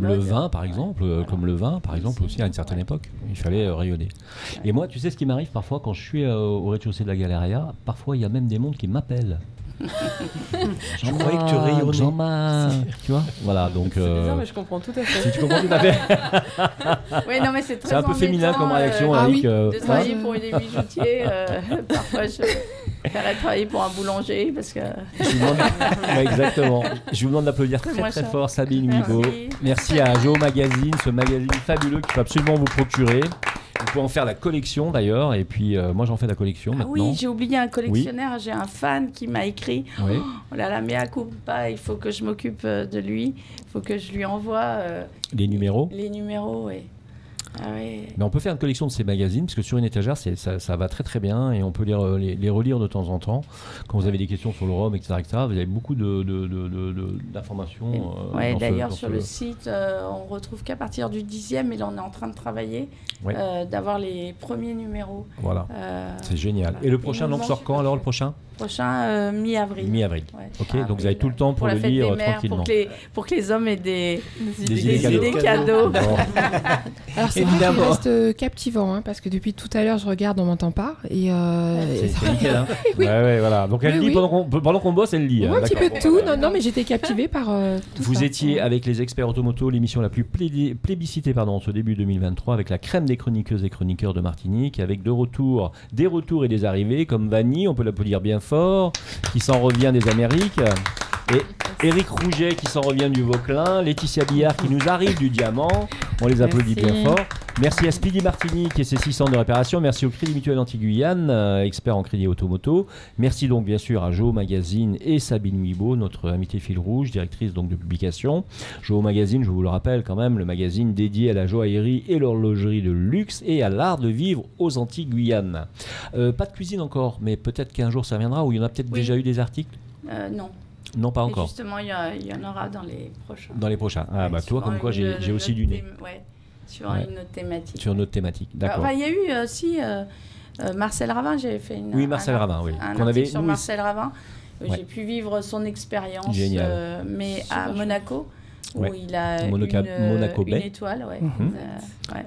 mode. Le vin, par exemple, comme le vin, par exemple, aussi à une certaine époque, il fallait rayonner. Et moi, tu sais ce qui m'arrive parfois quand je suis au rez-de-chaussée de la Galeria, parfois il y a même des mondes qui m'appellent. Je croyais que tu rayonnais. Jean-Marc, tu vois, voilà, donc. C'est bizarre, mais je comprends tout à fait. Si tu comprends tout à fait. Oui, non, mais c'est très. C'est un peu féminin comme réaction, Eric. De travailler pour des bijoutiers, parfois je préférerais travailler pour un boulanger parce que. Exactement. Je vous demande d'applaudir très fort Sabine Huibaud. Merci à Jo Magazine, ce magazine fabuleux qu'il faut absolument vous procurer. Vous pouvez en faire la collection d'ailleurs, et puis moi j'en fais la collection maintenant. Oui, j'ai oublié un collectionneur, j'ai un fan qui m'a écrit « Oh là là, mea culpa, il faut que je m'occupe de lui, il faut que je lui envoie… Les numéros ? Les numéros, oui. Mais on peut faire une collection de ces magazines parce que sur une étagère ça va très très bien et on peut les relire de temps en temps quand vous avez des questions sur le Rhum, etc. Vous avez beaucoup d'informations. D'ailleurs sur le site on retrouve qu'à partir du 10e et là on est en train de travailler d'avoir les premiers numéros. Voilà, c'est génial. Et le prochain donc sort quand alors le prochain mi-avril. Mi-avril. Ok, donc vous avez tout le temps pour le lire tranquillement. Pour que les hommes aient des idées cadeaux. Alors c'est vrai qu'il reste captivant, parce que depuis tout à l'heure je regarde, on m'entend pas. C'est nickel. Hein. Voilà. Donc elle lit pendant qu'on bosse, elle lit. Un petit peu de tout. Non, mais j'étais captivée par tout ça. Vous étiez avec les experts automoto, l'émission la plus plébiscitée en ce début 2023, avec la crème des chroniqueuses et chroniqueurs de Martinique, avec des retours et des arrivées, comme Vanny, on peut l'applaudir bien fort, qui s'en revient des Amériques. Et Éric Rouget qui s'en revient du Vauclin, Laetitia Billard qui nous arrive du Diamant, on les applaudit bien fort. Merci à Speedy Martinique et ses 600 de réparation, merci au Crédit Mutuel Anti-Guyane, expert en crédit automoto. Merci donc bien sûr à Jo Magazine et Sabine Huibaud, notre invitée fil rouge, directrice donc de publication. Jo Magazine, je vous le rappelle quand même, le magazine dédié à la joaillerie et l'horlogerie de luxe et à l'art de vivre aux Antilles-Guyane. Pas de cuisine encore, mais peut-être qu'un jour ça viendra, ou il y en a peut-être déjà eu des articles Non. Non, pas encore. Et justement, il y en aura dans les prochains. Dans les prochains. Tu vois, comme quoi j'ai aussi du nez. Sur une autre thématique. Sur une autre thématique, d'accord. Il y a eu aussi Marcel Ravin, j'avais fait un article sur Marcel Ravin. J'ai pu vivre son expérience, mais à Monaco. où il a Monaco une Bay. étoile. Ouais.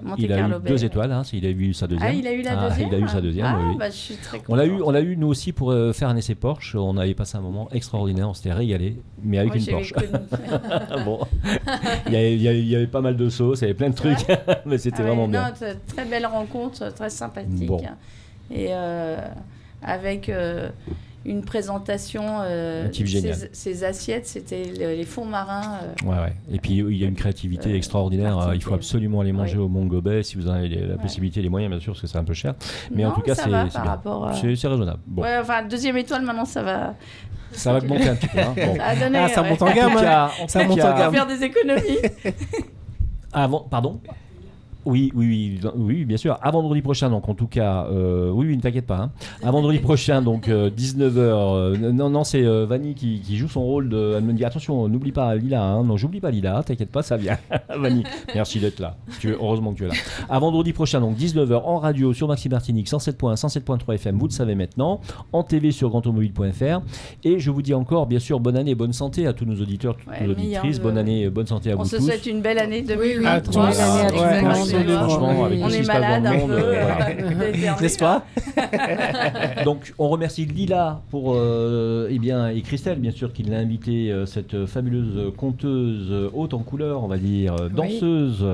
Monte Il a Carlo eu Bay, 2 étoiles, hein, il a eu sa deuxième. Ah, il a eu la deuxième. Il a eu sa deuxième, oui. Bah, je suis très contente. On l'a eu nous aussi pour faire un essai Porsche. On avait passé un moment extraordinaire, on s'était régalé, mais avec une Porsche. Bon, il y avait pas mal de sauces, il y avait plein de trucs, mais c'était vraiment bien. Non, très belle rencontre, très sympathique. Bon. Et avec une présentation, ces assiettes, c'était les fonds marins. Ouais. Et puis il y a une créativité extraordinaire. Il faut absolument aller manger au Mont Gobet si vous en avez la possibilité, les moyens, bien sûr, parce que c'est un peu cher. Mais non, en tout cas, c'est bien. C'est raisonnable. Bon. Ouais, enfin, deuxième étoile, maintenant, ça va. Ça va augmenter un petit peu. Hein. Bon. Ça a donné, ça monte en gamme. Ça monte en gamme. On va faire des économies. Pardon. Oui, bien sûr. À vendredi prochain, donc en tout cas, oui, ne t'inquiète pas. Hein. À vendredi prochain, donc 19h. Non, c'est Vanny qui joue son rôle de. Elle me dit attention, n'oublie pas Lila. Hein. Non, j'oublie pas Lila. T'inquiète pas, ça vient. Vanny, merci d'être là. Heureusement que tu es là. À vendredi prochain, donc 19h en radio sur Maxime Martinique 107.1, 107.3 FM. Vous le savez maintenant. En TV sur grandautomobile.fr. Et je vous dis encore, bien sûr, bonne année, bonne santé à tous nos auditeurs, toutes nos auditrices. Bonne année, bonne santé à vous tous. On se souhaite une belle année 2023. À tous. Franchement, avec on est malade un peu, n'est-ce pas? Donc, on remercie Lila pour et Christelle, bien sûr, qui l'a invité, cette fabuleuse conteuse haute en couleur, on va dire, danseuse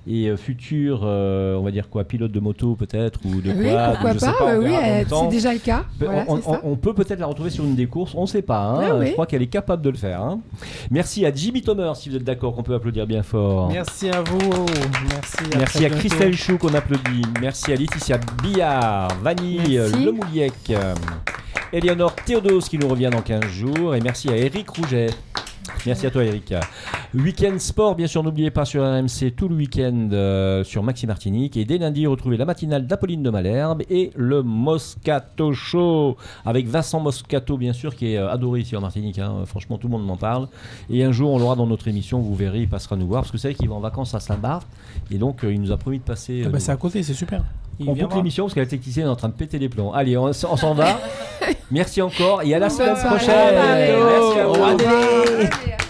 et future, on va dire quoi, pilote de moto peut-être ou de quad. Pourquoi je sais pas, oui, c'est déjà le cas. Voilà, on peut peut-être la retrouver sur une des courses, on ne sait pas. Hein, je crois qu'elle est capable de le faire. Hein. Merci à Jimmy Thomer, si vous êtes d'accord, qu'on peut applaudir bien fort. Merci à vous. Merci à Christelle Chou qu'on applaudit. Merci à Laetitia Billard, Vanille Lemouliec, Eleonore Théodos qui nous revient dans 15 jours. Et merci à Eric Rouget. Merci à toi Eric. Week-end sport, bien sûr, n'oubliez pas sur RMC tout le week-end sur Maxime Martinique. Et dès lundi, retrouvez la matinale d'Apolline de Malherbe et le Moscato Show avec Vincent Moscato, bien sûr, qui est adoré ici en Martinique. Hein. Franchement, tout le monde m'en parle. Et un jour, on l'aura dans notre émission, vous verrez, il passera nous voir. Parce que vous savez qu'il va en vacances à Saint-Barth. Et donc, il nous a promis de passer. C'est à côté, c'est super. On boucle l'émission parce que la technicienne est en train de péter les plombs. Allez, on s'en va. Merci encore et à la semaine prochaine. Merci à vous.